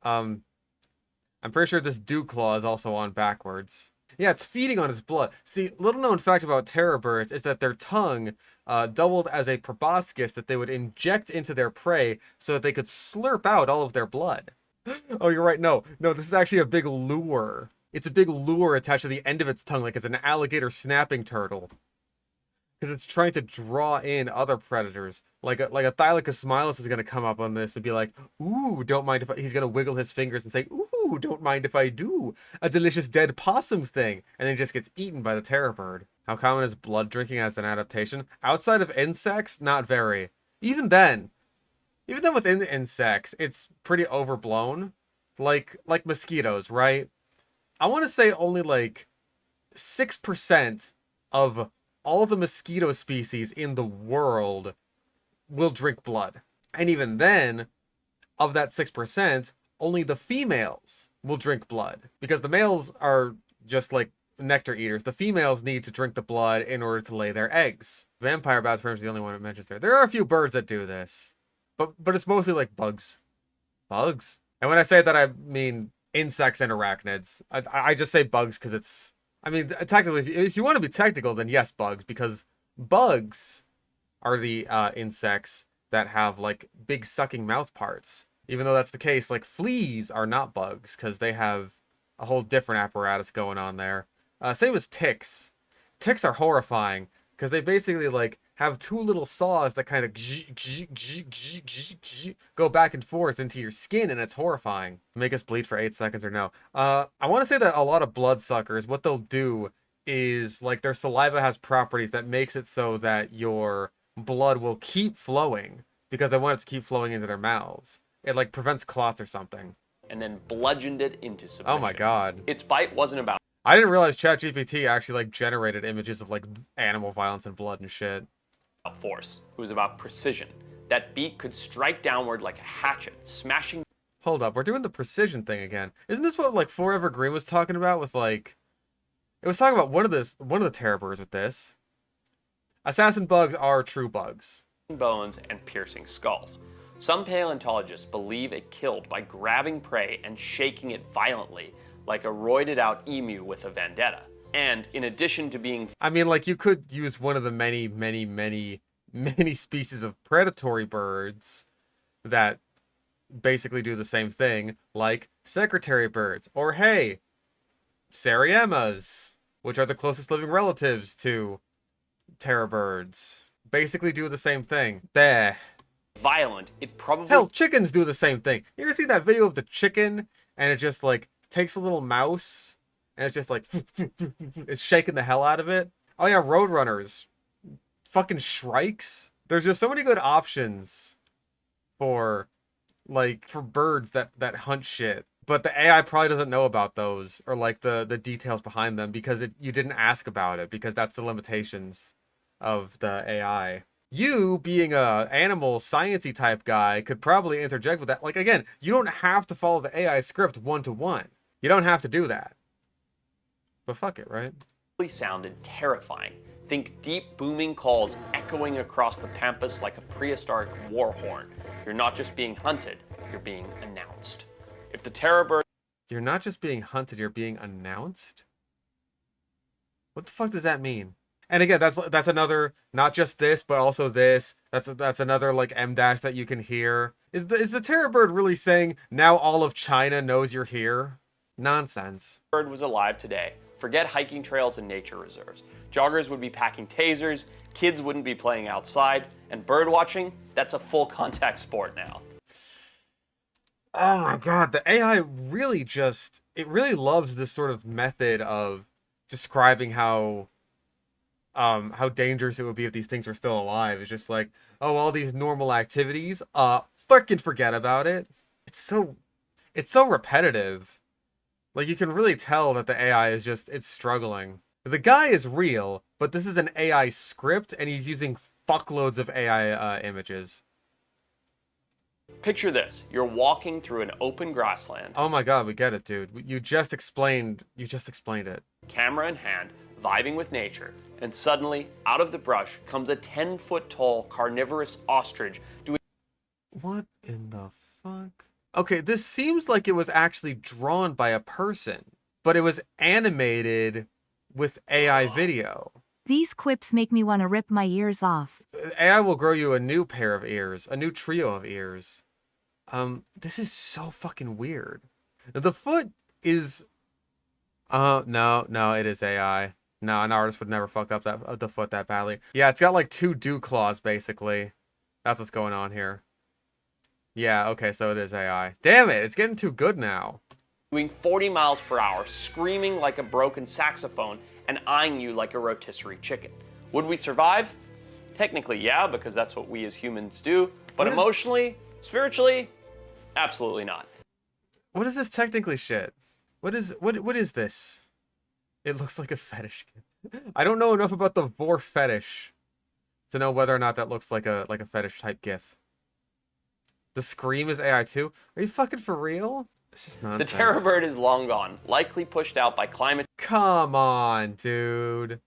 I'm pretty sure this dew claw is also on backwards. Yeah, it's feeding on its blood. See, little known fact about terror birds is that their tongue doubled as a proboscis that they would inject into their prey so that they could slurp out all of their blood. Oh, you're right. No, this is actually a big lure. It's a big lure attached to the end of its tongue, like it's an alligator snapping turtle. Because it's trying to draw in other predators. Like a Thylacus smilus is going to come up on this and be like, ooh, don't mind if he's going to wiggle his fingers and say, ooh, don't mind if I do. A delicious dead possum thing. And then just gets eaten by the terror bird. How common is blood drinking as an adaptation? Outside of insects, not very. Even then within the insects, it's pretty overblown. Like mosquitoes, right? I want to say only like 6% of all the mosquito species in the world will drink blood. And even then, of that 6%, only the females will drink blood. Because the males are just like nectar eaters. The females need to drink the blood in order to lay their eggs. Vampire bat sperm is the only one it mentions there. There are a few birds that do this. But it's mostly like bugs. Bugs. And when I say that, I mean insects and arachnids. I just say bugs because it's... I mean, technically, if you want to be technical, then yes, bugs. Because bugs are the insects that have, like, big sucking mouth parts. Even though that's the case, like, fleas are not bugs. Because they have a whole different apparatus going on there. Same as ticks. Ticks are horrifying. Because they basically, like, have 2 little saws that kind of go back and forth into your skin, and it's horrifying. Make us bleed for 8 seconds or no. I want to say that a lot of bloodsuckers, what they'll do is, like, their saliva has properties that makes it so that your blood will keep flowing because they want it to keep flowing into their mouths. It, like, prevents clots or something. And then bludgeoned it into submission. Oh my god. Its bite wasn't about I didn't realize ChatGPT actually, like, generated images of, like, animal violence and blood and shit. force. It was about precision. That beak could strike downward like a hatchet, smashing... Hold up, we're doing the precision thing again. Isn't this what, like, Forever Green was talking about with, like... It was talking about one of the terror birds with this. Assassin bugs are true bugs. bones and piercing skulls. Some paleontologists believe it killed by grabbing prey and shaking it violently, like a roided out emu with a vendetta. And in addition to being... I mean, like, you could use one of the many species of predatory birds that basically do the same thing, like secretary birds, or, hey, Seriamas, which are the closest living relatives to terror birds. Basically do the same thing. There. violent, it probably... Hell, chickens do the same thing. You ever see that video of the chicken, and it just, like, takes a little mouse, and it's just, like, it's shaking the hell out of it? Oh yeah, Roadrunners. Fucking shrikes. There's just so many good options for, like, for birds that hunt shit. But the AI probably doesn't know about those, or, like, the details behind them, because you didn't ask about it, because that's the limitations of the AI. You, being a animal sciencey type guy, could probably interject with that. Like, again, you don't have to follow the AI script one-to-one. You don't have to do that. But fuck it, right? sounded terrifying. Think deep booming calls echoing across the pampas like a prehistoric war horn. You're not just being hunted, you're being announced. If the terror bird... You're not just being hunted, you're being announced? What the fuck does that mean? And again, that's another, not just this, but also this. That's another, like, M dash that you can hear. Is the terror bird really saying, now all of China knows you're here? Nonsense. bird was alive today, forget hiking trails and nature reserves. Joggers would be packing tasers, kids wouldn't be playing outside, and bird watching, that's a full contact sport now. Oh my god, the AI really just, it really loves this sort of method of describing how dangerous it would be if these things were still alive. It's just like, oh, all these normal activities, fucking forget about it. It's so repetitive. Like, you can really tell that the AI is just, it's struggling. The guy is real, but this is an AI script, and he's using fuckloads of AI images. Picture this. You're walking through an open grassland, Oh my god, we get it, dude. You just explained it. camera in hand, vibing with nature, and suddenly, out of the brush, comes a 10-foot tall carnivorous ostrich doing What in the fuck? Okay, this seems like it was actually drawn by a person, but it was animated with AI video. These quips make me want to rip my ears off. AI will grow you a new pair of ears, a new trio of ears. This is so fucking weird. The foot is, no, it is AI. No, an artist would never fuck up the foot that badly. Yeah, it's got like two dew claws, basically. That's what's going on here. Yeah, okay, so it is AI. Damn it, it's getting too good now. 40 miles per hour, screaming like a broken saxophone, and eyeing you like a rotisserie chicken. Would we survive? Technically, yeah, because that's what we as humans do. But emotionally, spiritually, absolutely not. What is this technically shit? What is this? It looks like a fetish kit. I don't know enough about the vor fetish to know whether or not that looks like a fetish type gif. The scream is AI too? Are you fucking for real? It's just nonsense. The terror bird is long gone, likely pushed out by climate. Come on, dude.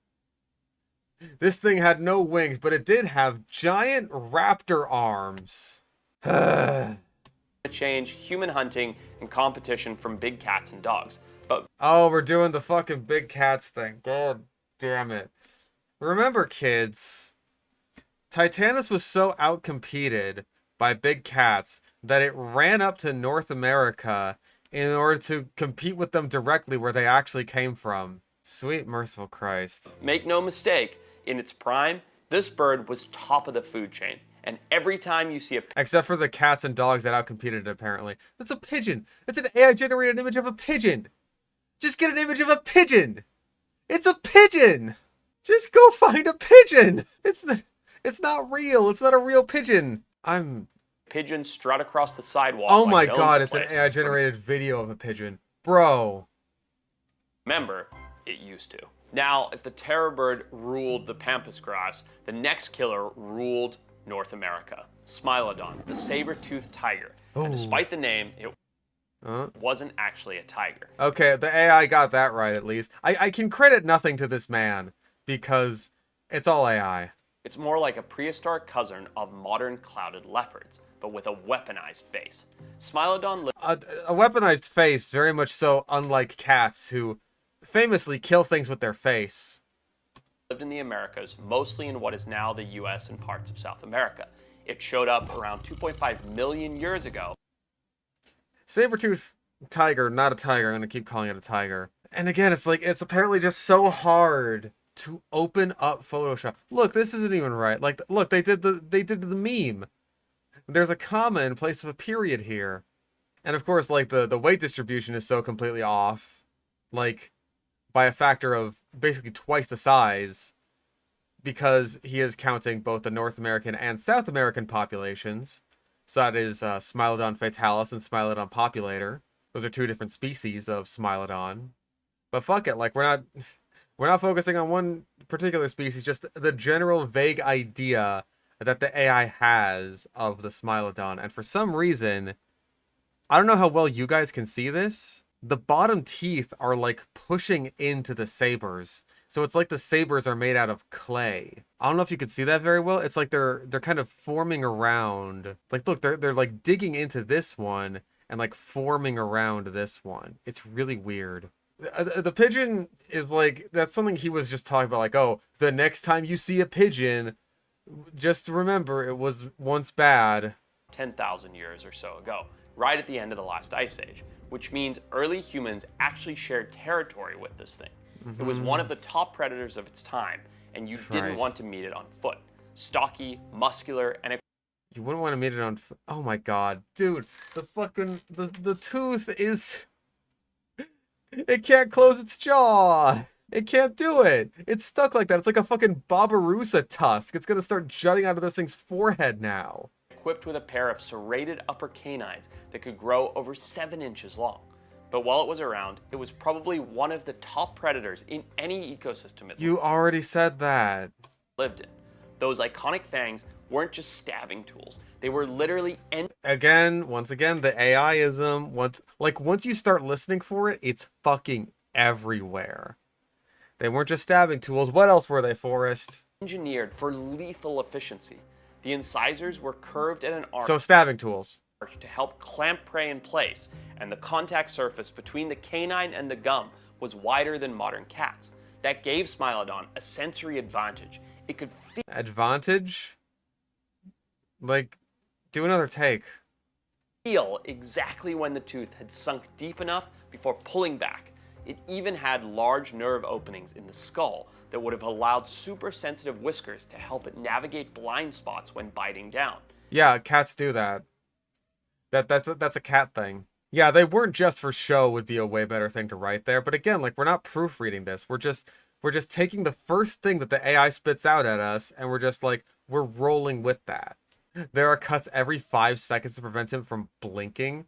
This thing had no wings, but it did have giant raptor arms. Change, human hunting, and competition from big cats and dogs. But oh, we're doing the fucking big cats thing. God damn it. Remember, kids, Titanus was so outcompeted by big cats that it ran up to North America in order to compete with them directly where they actually came from. Sweet merciful Christ. make no mistake, in its prime, this bird was top of the food chain. And every time you see a Except for the cats and dogs that outcompeted it, apparently. That's a pigeon. That's an AI-generated image of a pigeon. Just get an image of a pigeon. It's a pigeon. Just go find a pigeon. It's not real. It's not a real pigeon. pigeon strut across the sidewalk. Oh like my it owns god, the it's an place. AI-generated video of a pigeon. Bro. Remember, it used to. Now, if the terror bird ruled the pampas grass, the next killer ruled North America. Smilodon, the saber-toothed tiger. And despite the name, it wasn't actually a tiger. Okay, the AI got that right at least. I can credit nothing to this man because it's all AI. It's more like a prehistoric cousin of modern clouded leopards, but with a weaponized face. Smilodon A weaponized face, very much so unlike cats who famously kill things with their face. lived in the Americas, mostly in what is now the US and parts of South America. It showed up around 2.5 million years ago. Saber-tooth tiger, not a tiger. I'm gonna keep calling it a tiger. And again, it's like, it's apparently just so hard to open up Photoshop. Look, this isn't even right. Like, look, they did the meme. There's a comma in place of a period here. And of course, like, the weight distribution is so completely off. Like, by a factor of basically twice the size. Because he is counting both the North American and South American populations. So that is Smilodon fatalis and Smilodon populator. Those are two different species of Smilodon. But fuck it, like, we're not focusing on one particular species, just the general vague idea that the AI has of the Smilodon. And for some reason, I don't know how well you guys can see this. The bottom teeth are like pushing into the sabers. So it's like the sabers are made out of clay. I don't know if you could see that very well. It's like they're kind of forming around. Like, look, they're like digging into this one and like forming around this one. It's really weird. The pigeon is like, that's something he was just talking about. Like, oh, the next time you see a pigeon, just remember it was once bad. 10,000 years or so ago, right at the end of the last ice age, which means early humans actually shared territory with this thing. It was one of the top predators of its time, and you didn't want to meet it on foot. Stocky, muscular, and You wouldn't want to meet it on... Oh my god. Dude, the fucking... The tooth is... It can't close its jaw! It can't do it! It's stuck like that. It's like a fucking Barbarossa tusk. It's gonna start jutting out of this thing's forehead now. Equipped with a pair of serrated upper canines that could grow over 7 inches long. But while it was around, it was probably one of the top predators in any ecosystem it You already said that. lived in. Those iconic fangs weren't just stabbing tools. They were literally Once again, the AIism. Once you start listening for it, it's fucking everywhere. They weren't just stabbing tools. What else were they, Forrest? engineered for lethal efficiency. The incisors were curved at an arc So stabbing tools. to help clamp prey in place, and the contact surface between the canine and the gum was wider than modern cats. That gave Smilodon a sensory advantage. It could Advantage? Like, do another take. feel exactly when the tooth had sunk deep enough before pulling back. It even had large nerve openings in the skull that would have allowed super sensitive whiskers to help it navigate blind spots when biting down. Yeah, cats do that. That's a cat thing. Yeah, they weren't just for show would be a way better thing to write there. But again, like, we're not proofreading this. We're just taking the first thing that the AI spits out at us, and we're rolling with that. There are cuts every 5 seconds to prevent him from blinking.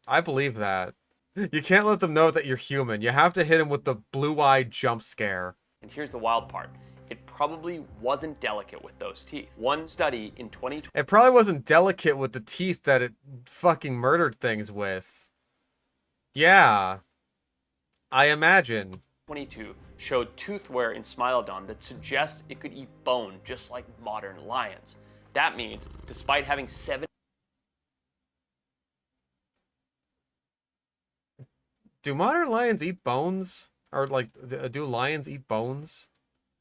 I believe that. You can't let them know that you're human. You have to hit him with the blue-eyed jump scare. And here's the wild part. It probably wasn't delicate with those teeth. One study in 2020 It probably wasn't delicate with the teeth that it fucking murdered things with. Yeah. I imagine. showed tooth wear in Smilodon that suggests it could eat bone just like modern lions. That means, despite having 7 Do modern lions eat bones? Or, like, do lions eat bones?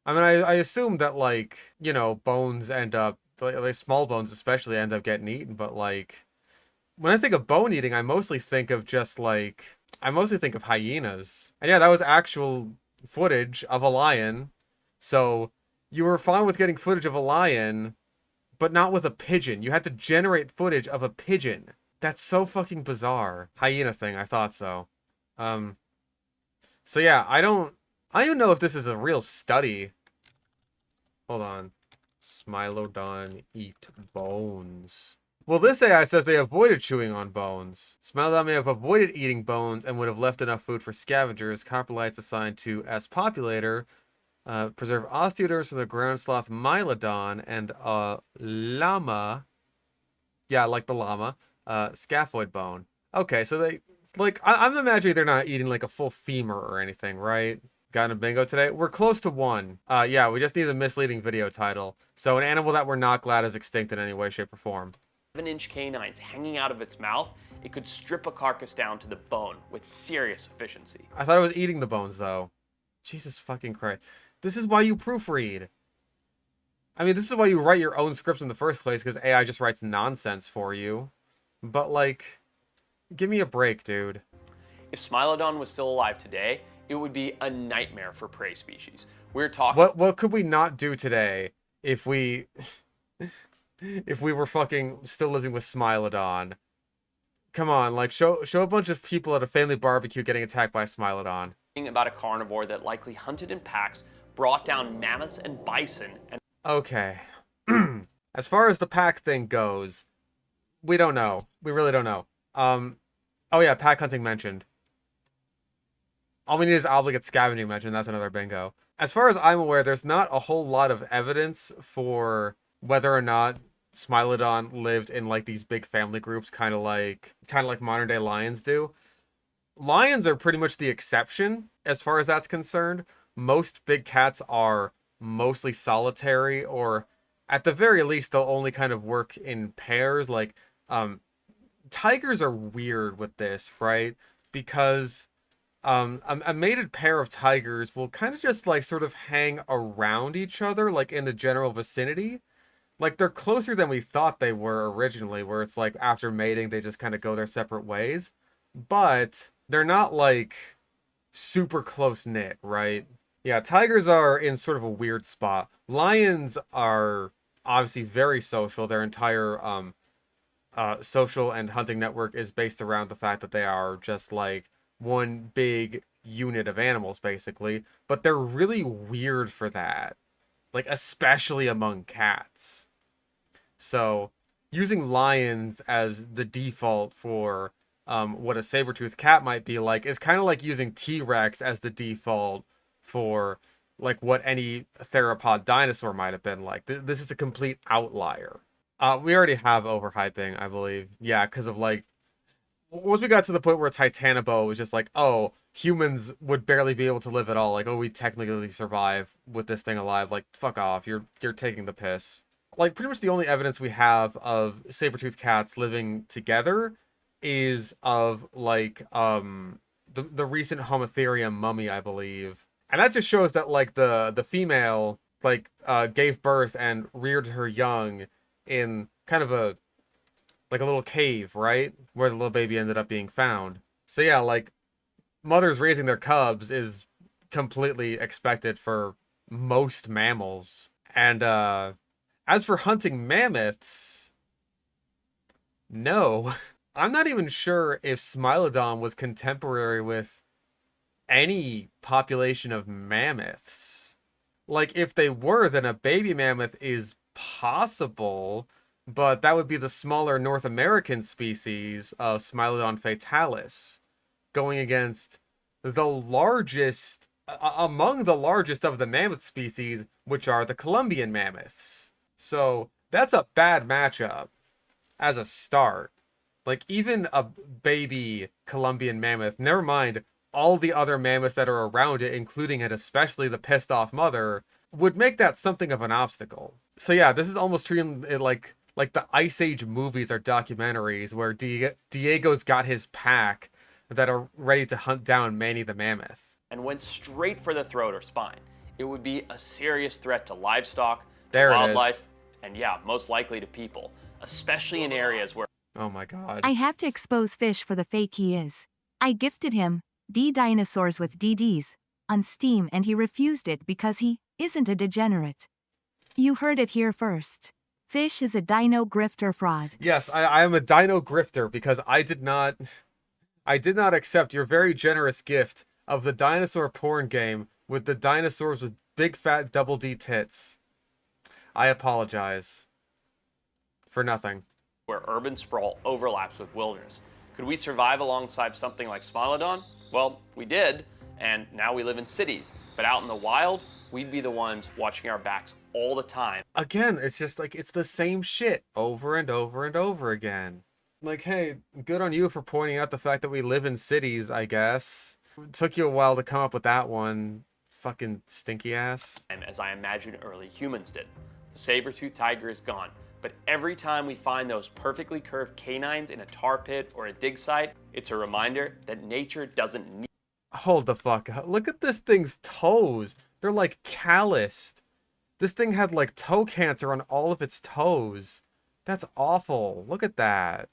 I mean, I assume that, like, you know, bones end up, like small bones especially, end up getting eaten, but, like, when I think of bone eating, I mostly think of hyenas. And yeah, that was actual footage of a lion. So, you were fine with getting footage of a lion, but not with a pigeon. You had to generate footage of a pigeon. That's so fucking bizarre. Hyena thing, I thought so. So yeah, I don't know if this is a real study. Hold on. Smilodon eat bones. Well, this AI says they avoided chewing on bones. Smilodon may have avoided eating bones and would have left enough food for scavengers. Coprolites assigned to S populator preserve osteoderms from the ground sloth Mylodon and llama. Yeah, like the llama. Scaphoid bone. Okay, so they... Like, I'm imagining they're not eating, like, a full femur or anything, right? Got a bingo today? We're close to 1. Yeah, we just need a misleading video title. So, an animal that we're not glad is extinct in any way, shape, or form. 7-inch canines hanging out of its mouth, it could strip a carcass down to the bone with serious efficiency. I thought it was eating the bones, though. Jesus fucking Christ. This is why you proofread. I mean, this is why you write your own scripts in the first place, because AI just writes nonsense for you. But, like... Give me a break, dude. If Smilodon was still alive today, it would be a nightmare for prey species. We're talking... What could we not do today if we... if we were fucking still living with Smilodon? Come on, like, show a bunch of people at a family barbecue getting attacked by a Smilodon. About a carnivore that likely hunted in packs, brought down mammoths and bison, and... Okay. As far as the pack thing goes, we don't know. We really don't know. Oh yeah, pack hunting mentioned. All we need is obligate scavenging mentioned. That's another bingo. As far as I'm aware, there's not a whole lot of evidence for whether or not Smilodon lived in, like, these big family groups, kind of like modern day lions do. Lions are pretty much the exception as far as that's concerned. Most big cats are mostly solitary, or at the very least, they'll only kind of work in pairs. Like, tigers are weird with this, right? Because a mated pair of tigers will kind of just, like, sort of hang around each other, like, in the general vicinity. Like, they're closer than we thought they were originally, where it's like after mating they just kind of go their separate ways. But they're not, like, super close knit, right? Yeah, tigers are in sort of a weird spot. Lions are obviously very social. Their entire social and hunting network is based around the fact that they are just like one big unit of animals, basically. But they're really weird for that, like especially among cats. So using lions as the default for what a saber-toothed cat might be like is kind of like using T-Rex as the default for like what any theropod dinosaur might have been like. This is a complete outlier. We already have overhyping, I believe. Yeah, because of like once we got to the point where Titanoboa was just like, oh, humans would barely be able to live at all. Like, oh, we technically survive with this thing alive. Like, fuck off. You're taking the piss. Like, pretty much the only evidence we have of saber-toothed cats living together is of like the recent Homotherium mummy, I believe. And that just shows that like the female like gave birth and reared her young in kind of a like a little cave, right? Where the little baby ended up being found. So yeah, like mothers raising their cubs is completely expected for most mammals. And as for hunting mammoths, no. I'm not even sure if Smilodon was contemporary with any population of mammoths. Like, if they were, then a baby mammoth is possible, but that would be the smaller North American species of Smilodon fatalis going against the largest, among the largest of the mammoth species, which are the Columbian mammoths. So that's a bad matchup as a start. Like, even a baby Columbian mammoth, never mind all the other mammoths that are around it, including it, especially the pissed off mother, would make that something of an obstacle. So yeah, this is almost treating it like the Ice Age movies or documentaries where Diego's got his pack that are ready to hunt down Manny the mammoth. And went straight for the throat or spine. It would be a serious threat to livestock, There it is. wildlife, and yeah, most likely to people, especially in areas where Oh my god. I have to expose Fish for the fake he is. I gifted him D dinosaurs with DDs on Steam and he refused it because he isn't a degenerate. You heard it here first. Fish is a dino grifter fraud. Yes, I am a dino grifter because I did not accept your very generous gift of the dinosaur porn game with the dinosaurs with big fat double D tits. I apologize. For nothing. where urban sprawl overlaps with wilderness. Could we survive alongside something like Smilodon? Well, we did, and now we live in cities. But out in the wild, we'd be the ones watching our backs all the time. Again, it's just like, it's the same shit over and over and over again. Like, hey, good on you for pointing out the fact that we live in cities, I guess. It took you a while to come up with that one. Fucking stinky ass. And as I imagine early humans did. The saber-toothed tiger is gone. But every time we find those perfectly curved canines in a tar pit or a dig site, it's a reminder that nature doesn't need. Hold the fuck up. Look at this thing's toes. They're like calloused. This thing had like toe cancer on all of its toes. That's awful. Look at that.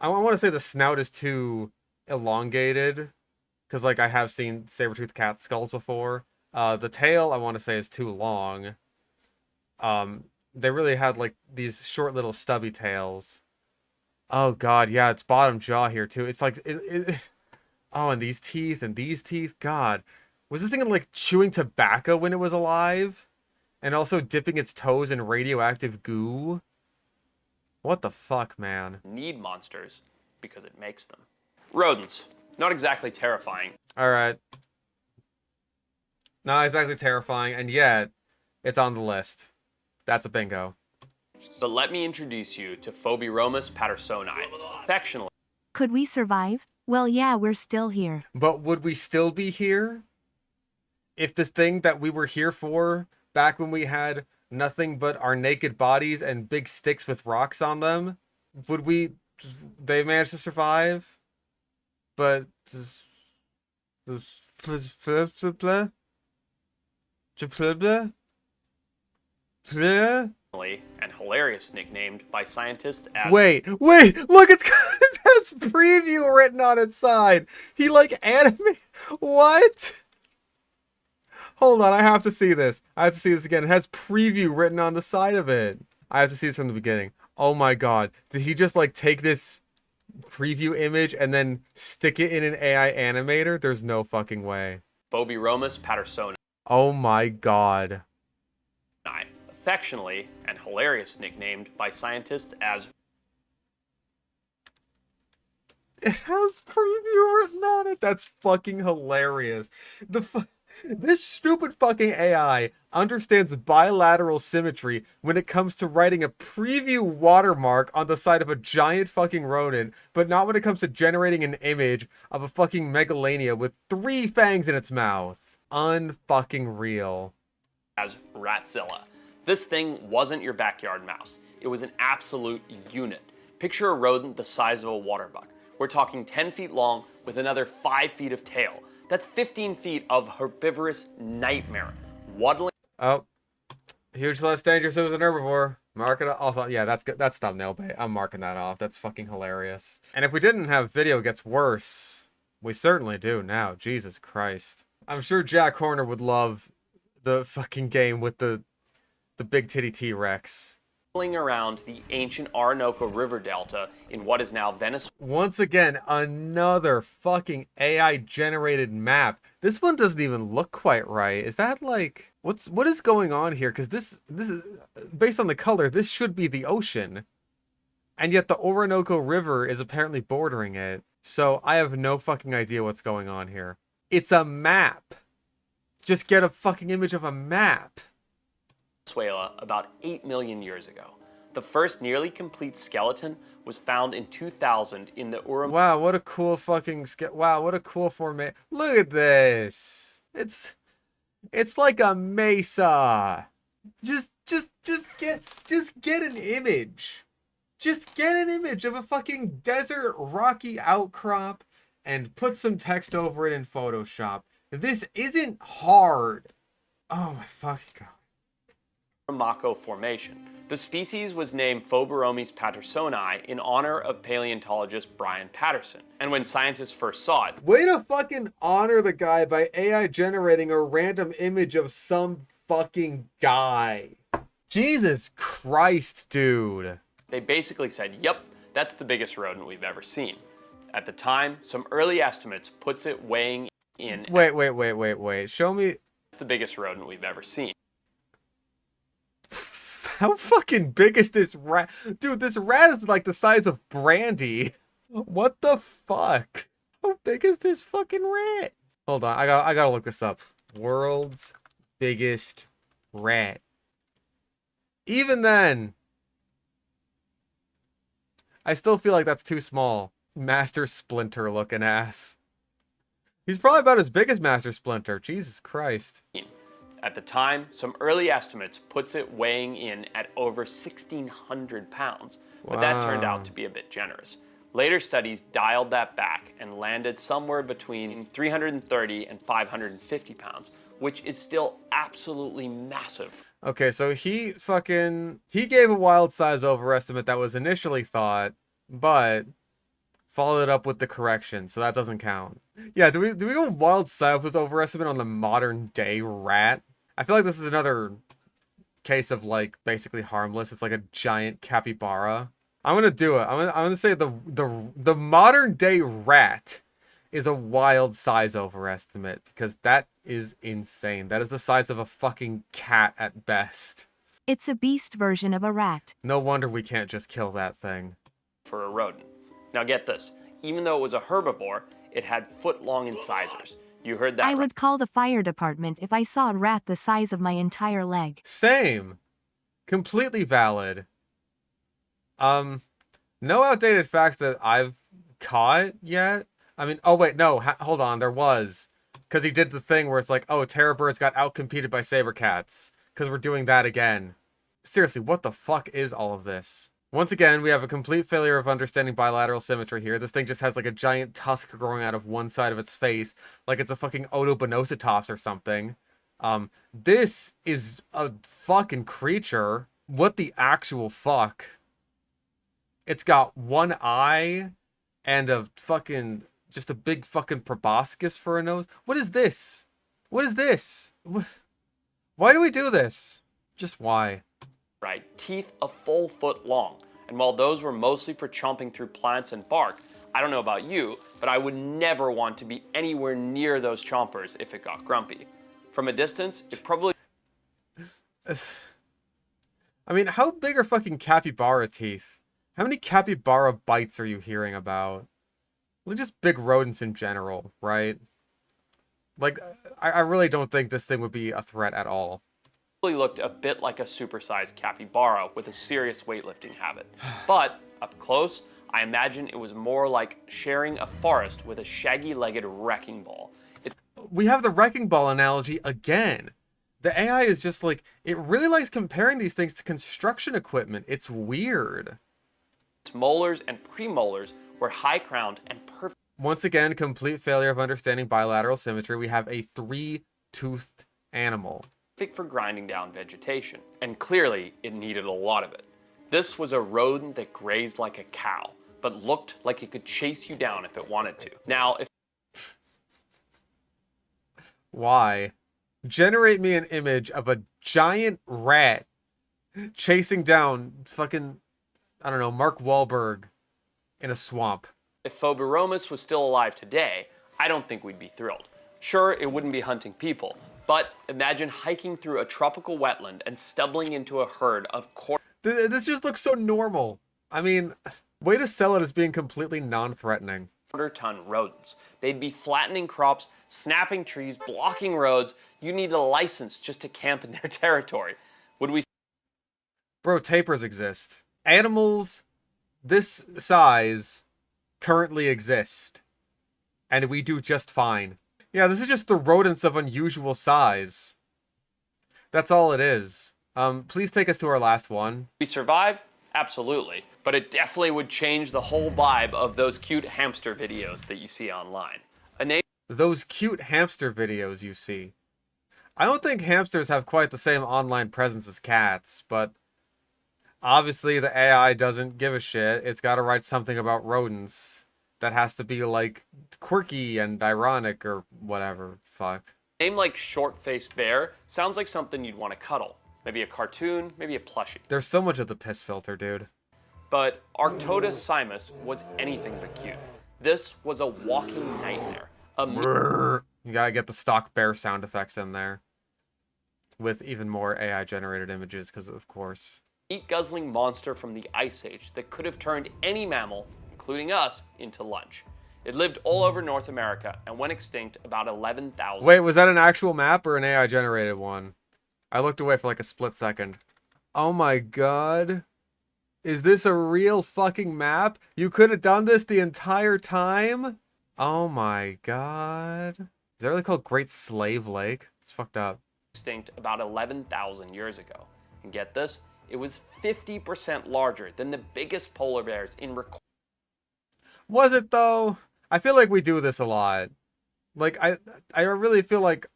I want to say the snout is too elongated, because like I have seen saber-toothed cat skulls before. The tail I want to say is too long. They really had like these short little stubby tails. Oh god, yeah, it's bottom jaw here too. It's like oh, and these teeth, god. Was this thing like chewing tobacco when it was alive? And also dipping its toes in radioactive goo? What the fuck, man? Need monsters because it makes them. Rodents. Not exactly terrifying. Alright. Not exactly terrifying, and yet it's on the list. That's a bingo. But let me introduce you to Phobiromus pattersoni, affectionately. Could we survive? Well, yeah, we're still here. But would we still be here? If the thing that we were here for, back when we had nothing but our naked bodies and big sticks with rocks on them, would they manage to survive? But And hilarious, nicknamed by scientists as Wait, look, it has preview written on its side. He like what? Hold on, I have to see this. I have to see this again. It has preview written on the side of it. I have to see this from the beginning. Oh my god. Did he just like take this preview image and then stick it in an AI animator? There's no fucking way. Phobiromus pattersoni, Oh my god. affectionately and hilarious nicknamed by scientists as It has preview written on it. That's fucking hilarious. This stupid fucking AI understands bilateral symmetry when it comes to writing a preview watermark on the side of a giant fucking rodent, but not when it comes to generating an image of a fucking megalania with 3 fangs in its mouth. Unfucking real. as Ratzilla. This thing wasn't your backyard mouse. It was an absolute unit. Picture a rodent the size of a water buck. We're talking 10 feet long with another 5 feet of tail. That's 15 feet of herbivorous nightmare. Waddling. Oh. Huge, less dangerous as an herbivore. Mark it off. Also, yeah, that's good. That's thumbnail bait. I'm marking that off. That's fucking hilarious. And if we didn't have video, it gets worse. We certainly do now. Jesus Christ. I'm sure Jack Horner would love the fucking game with the big titty T-Rex. Around the ancient Orinoco River Delta in what is now Venezuela. Once again, another fucking AI generated map. This one doesn't even look quite right. Is that like what is going on here? Because this is based on the color, this should be the ocean. And yet the Orinoco River is apparently bordering it. So I have no fucking idea what's going on here. It's a map. Just get a fucking image of a map. Venezuela about 8 million years ago. The first nearly complete skeleton was found in 2000 in the Uruguay. Wow, what a cool fucking wow, what a cool formation. Look at this. It's like a mesa. Just get an image. Just get an image of a fucking desert rocky outcrop and put some text over it in Photoshop. This isn't hard. Oh my fucking god. Mako Formation. The species was named Phobiromes pattersoni in honor of paleontologist Brian Patterson. And when scientists first saw it, Way to fucking honor the guy by AI generating a random image of some fucking guy. Jesus Christ, dude. they basically said, yep, that's the biggest rodent we've ever seen. At the time, some early estimates puts it weighing in Wait. Show me. the biggest rodent we've ever seen. How fucking big is this rat? Dude, this rat is like the size of Brandy. What the fuck? How big is this fucking rat? Hold on, I gotta look this up. World's biggest rat. Even then, I still feel like that's too small. Master Splinter looking ass. He's probably about as big as Master Splinter. Jesus Christ. At the time, some early estimates puts it weighing in at over 1,600 pounds, but that turned Wow. out to be a bit generous. Later studies dialed that back and landed somewhere between 330 and 550 pounds, which is still absolutely massive. Okay, so he gave a wild size overestimate that was initially thought, but followed it up with the correction, so that doesn't count. Yeah, do we go wild size with overestimate on the modern day rat? I feel like this is another case of like basically harmless. It's like a giant capybara. I'm gonna do it. I'm gonna say the modern day rat is a wild size overestimate because that is insane. That is the size of a fucking cat at best. It's a beast version of a rat. No wonder we can't just kill that thing. For a rodent. Now get this, even though it was a herbivore, it had foot-long incisors. You heard that I right. would call the fire department if I saw a rat the size of my entire leg. Same. Completely valid. No outdated facts that I've caught yet. I mean, oh wait, no, hold on, there was. Because he did the thing where it's like, oh, terror birds got outcompeted by saber cats. Because we're doing that again. Seriously, what the fuck is all of this? Once again, we have a complete failure of understanding bilateral symmetry here. This thing just has like a giant tusk growing out of one side of its face. Like it's a fucking Odobonositops or something. This is a fucking creature. What the actual fuck? It's got one eye and a fucking, just a big fucking proboscis for a nose. What is this? What is this? Why do we do this? Just why? right? Teeth a full foot long. And while those were mostly for chomping through plants and bark, I don't know about you, but I would never want to be anywhere near those chompers if it got grumpy. From a distance, it probably... I mean, how big are fucking capybara teeth? How many capybara bites are you hearing about? Well, just big rodents in general, right? Like, I really don't think this thing would be a threat at all. looked a bit like a supersized capybara with a serious weightlifting habit. But, up close, I imagine it was more like sharing a forest with a shaggy-legged wrecking ball. We have the wrecking ball analogy again. The AI is just like, it really likes comparing these things to construction equipment. It's weird. Its molars and premolars were high-crowned and perfect. Once again, complete failure of understanding bilateral symmetry. We have a three-toothed animal. For grinding down vegetation, and clearly it needed a lot of it. This was a rodent that grazed like a cow, but looked like it could chase you down if it wanted to. Now, if Why? Generate me an image of a giant rat chasing down fucking, I don't know, Mark Wahlberg in a swamp. If Phoberomus was still alive today, I don't think we'd be thrilled. Sure, it wouldn't be hunting people, but imagine hiking through a tropical wetland and stumbling into a herd of This just looks so normal. I mean, way to sell it as being completely non-threatening. quarter-ton rodents. They'd be flattening crops, snapping trees, blocking roads. You need a license just to camp in their territory. Would we... Bro, tapirs exist. Animals this size currently exist. And we do just fine. Yeah, this is just the rodents of unusual size. That's all it is. Please take us to our last one. We survive? Absolutely. But it definitely would change the whole vibe of those cute hamster videos that you see online. Those cute hamster videos you see. I don't think hamsters have quite the same online presence as cats, but obviously the AI doesn't give a shit. It's got to write something about rodents that has to be, like, quirky and ironic or whatever. Fuck. A name like Short-Faced Bear sounds like something you'd want to cuddle. Maybe a cartoon, maybe a plushie. There's so much of the piss filter, dude. But Arctodus simus was anything but cute. This was a walking nightmare. You gotta get the stock bear sound effects in there. With even more AI-generated images, because of course. Meat-guzzling monster from the Ice Age that could have turned any mammal, including us, into lunch. It lived all over North America and went extinct about 11,000. Wait, was that an actual map or an AI-generated one? I looked away for like a split second. Oh my god. Is this a real fucking map? You could have done this the entire time? Oh my god. Is that really called Great Slave Lake? It's fucked up. Extinct about 11,000 years ago. And get this, it was 50% larger than the biggest polar bears in record. Was it though? I feel like we do this a lot. Like, I really feel like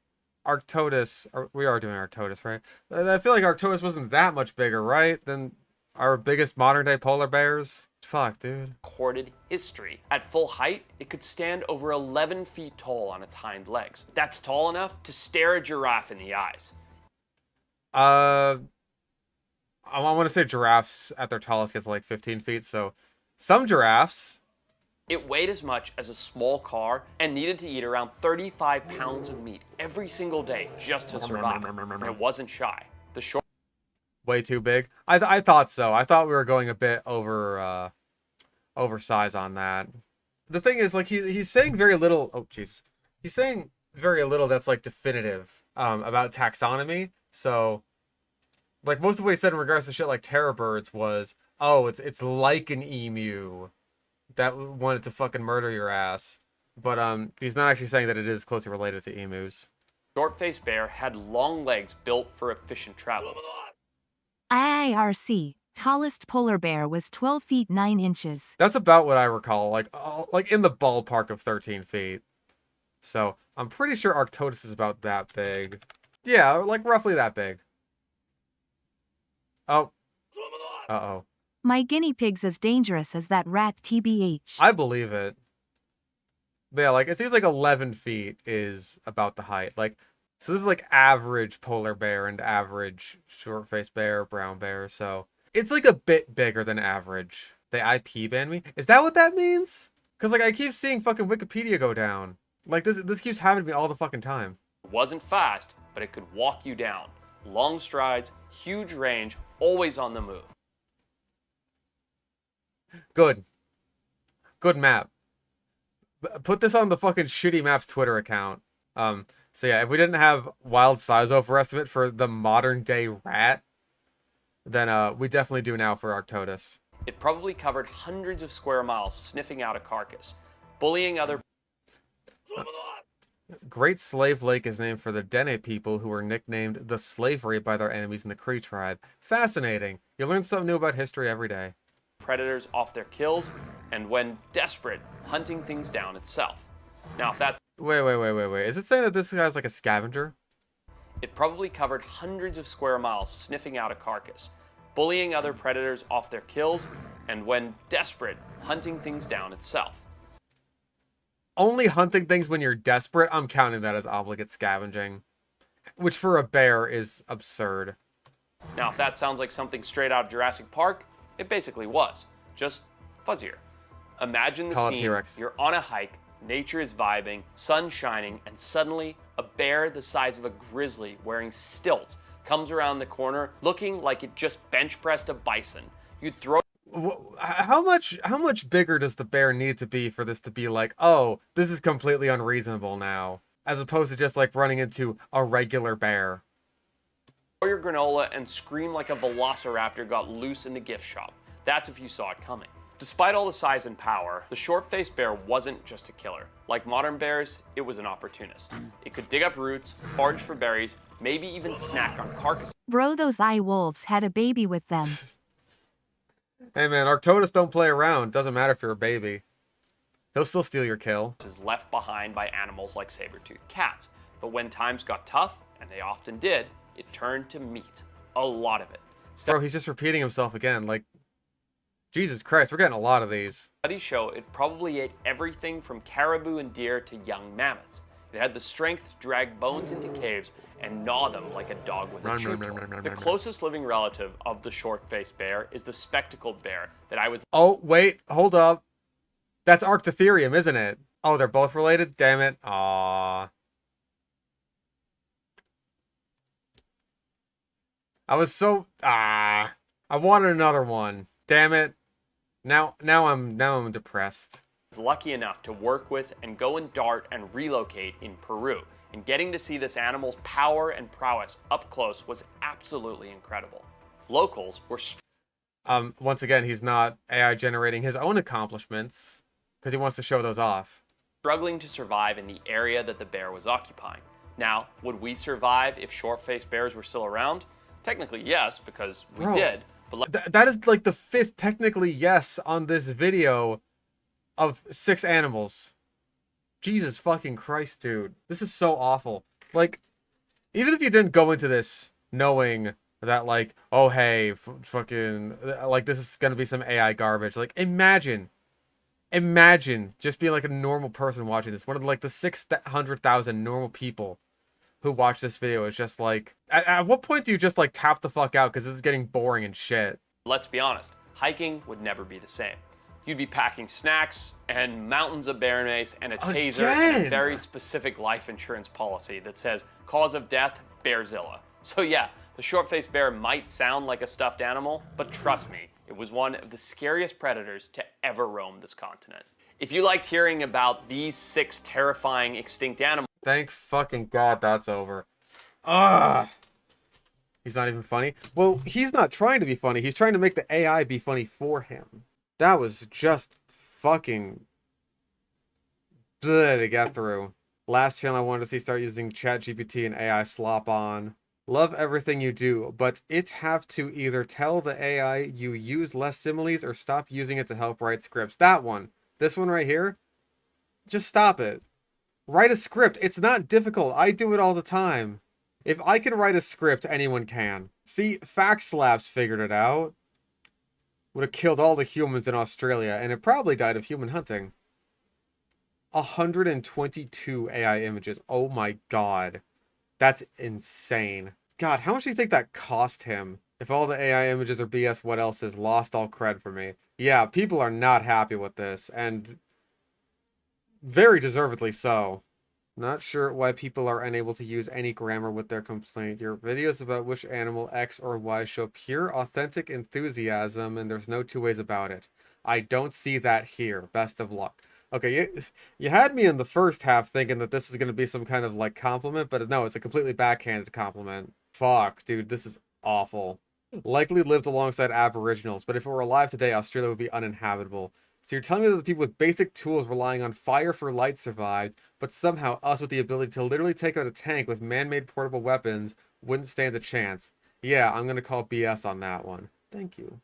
Arctodus, or we are doing Arctodus, right? I feel like Arctodus wasn't that much bigger, right? Than our biggest modern day polar bears. Fuck, dude. Recorded history. At full height, it could stand over 11 feet tall on its hind legs. That's tall enough to stare a giraffe in the eyes. I want to say giraffes at their tallest get to like 15 feet, so some giraffes. It weighed as much as a small car and needed to eat around 35 pounds of meat every single day just to survive. And it wasn't shy. The short... Way too big? I thought so. I thought we were going a bit over, oversize on that. The thing is, like, he's saying very little... Oh, jeez. He's saying very little that's, like, definitive, about taxonomy. So, like, most of what he said in regards to shit like terror birds was, oh, it's like an emu that wanted to fucking murder your ass. But he's not actually saying that it is closely related to emus. Short-faced bear had long legs built for efficient travel. IIRC, tallest polar bear was 12 feet 9 inches. That's about what I recall, like in the ballpark of 13 feet. So I'm pretty sure Arctodus is about that big. Yeah, like roughly that big. Oh. Uh-oh. My guinea pig's as dangerous as that rat TBH. I believe it. But yeah, like, it seems like 11 feet is about the height. Like, So this is like average polar bear and average short-faced bear, brown bear. So it's like a bit bigger than average. They IP banned me. Is that what that means? Because like I keep seeing fucking Wikipedia go down. Like this keeps happening to me all the fucking time. It wasn't fast, but it could walk you down. Long strides, huge range, always on the move. Good. Good map. Put this on the fucking shitty maps Twitter account. So yeah, if we didn't have wild size overestimate for the modern day rat, then we definitely do now for Arctodus. It probably covered hundreds of square miles sniffing out a carcass, bullying other. Great Slave Lake is named for the Dene people who were nicknamed the slavery by their enemies in the Cree tribe. Fascinating. You learn something new about history every day. Predators off their kills, and when desperate, hunting things down itself. Now, if that's. Wait. Is it saying that this guy's like a scavenger? It probably covered hundreds of square miles sniffing out a carcass, bullying other predators off their kills, and when desperate, hunting things down itself. Only hunting things when you're desperate? I'm counting that as obligate scavenging. Which for a bear is absurd. Now, if that sounds like something straight out of Jurassic Park, it basically was, just fuzzier. Imagine the scene, you're on a hike, nature is vibing, sun shining, and suddenly a bear the size of a grizzly wearing stilts comes around the corner looking like it just bench pressed a bison. You'd throw. How much bigger does the bear need to be for this to be like, oh, this is completely unreasonable now, as opposed to just like running into a regular bear? Your granola and scream like a velociraptor got loose in the gift shop. That's if you saw it coming. Despite all the size and power, the short-faced bear wasn't just a killer. Like modern bears, it was an opportunist. It could dig up roots, forage for berries, maybe even snack on carcasses. Bro, those eye wolves had a baby with them. Hey man, Arctodus don't play around. Doesn't matter if you're a baby. He'll still steal your kill. Is left behind by animals like saber-toothed cats. But when times got tough, and they often did, it turned to meat. A lot of it. Bro, he's just repeating himself again. Like, Jesus Christ, we're getting a lot of these. Studies show it probably ate everything from caribou and deer to young mammoths. It had the strength to drag bones into caves and gnaw them like a dog with a chew toy. The closest living relative of the short-faced bear is the spectacled bear that I was. Oh, wait, hold up. That's Arctotherium, isn't it? Oh, they're both related? Damn it. Aww. I was so I wanted another one. Damn it. Now I'm depressed. Lucky enough to work with and go and dart and relocate in Peru. And getting to see this animal's power and prowess up close was absolutely incredible. Locals were once again, he's not AI generating his own accomplishments because he wants to show those off. Struggling to survive in the area that the bear was occupying. Now, would we survive if short-faced bears were still around? Technically, yes, because we did. But that is like the 5th technically yes on this video of 6 animals. Jesus fucking Christ, dude. This is so awful. Like, even if you didn't go into this knowing that, like, oh, hey, fucking, like, this is gonna be some AI garbage. Like, imagine just being, like, a normal person watching this. One of, like, the 600,000 normal people who watch this video is just like, at what point do you just like tap the fuck out because this is getting boring and shit? Let's be honest, hiking would never be the same. You'd be packing snacks and mountains of bear mace and a taser and a very specific life insurance policy that says cause of death, Bearzilla. So yeah, the short-faced bear might sound like a stuffed animal, but trust me, it was one of the scariest predators to ever roam this continent. If you liked hearing about these 6 terrifying extinct animals, thank fucking God that's over. Ugh. He's not even funny. Well, he's not trying to be funny. He's trying to make the AI be funny for him. That was just fucking bleh to get through. Last channel I wanted to see start using ChatGPT and AI slop on. Love everything you do, but it have to either tell the AI you use less similes or stop using it to help write scripts. That one. This one right here. Just stop it. Write a script. It's not difficult. I do it all the time. If I can write a script, anyone can. See, Fax Labs figured it out. Would have killed all the humans in Australia, and it probably died of human hunting. 122 AI images. Oh my God. That's insane. God, how much do you think that cost him? If all the AI images are BS, what else is? Lost all cred for me. Yeah, people are not happy with this, and very deservedly so. Not sure why people are unable to use any grammar with their complaint. Your videos about which animal X or Y show pure, authentic enthusiasm, and there's no two ways about it. I don't see that here. Best of luck. Okay, you had me in the first half thinking that this was going to be some kind of, like, compliment, but no, it's a completely backhanded compliment. Fuck, dude, this is awful. Likely lived alongside Aboriginals, but if it were alive today, Australia would be uninhabitable. So you're telling me that the people with basic tools relying on fire for light survived, but somehow us with the ability to literally take out a tank with man-made portable weapons wouldn't stand a chance. Yeah, I'm gonna call BS on that one. Thank you.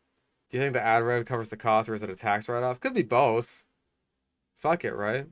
Do you think the ad rev covers the cost, or is it a tax write-off? Could be both. Fuck it, right?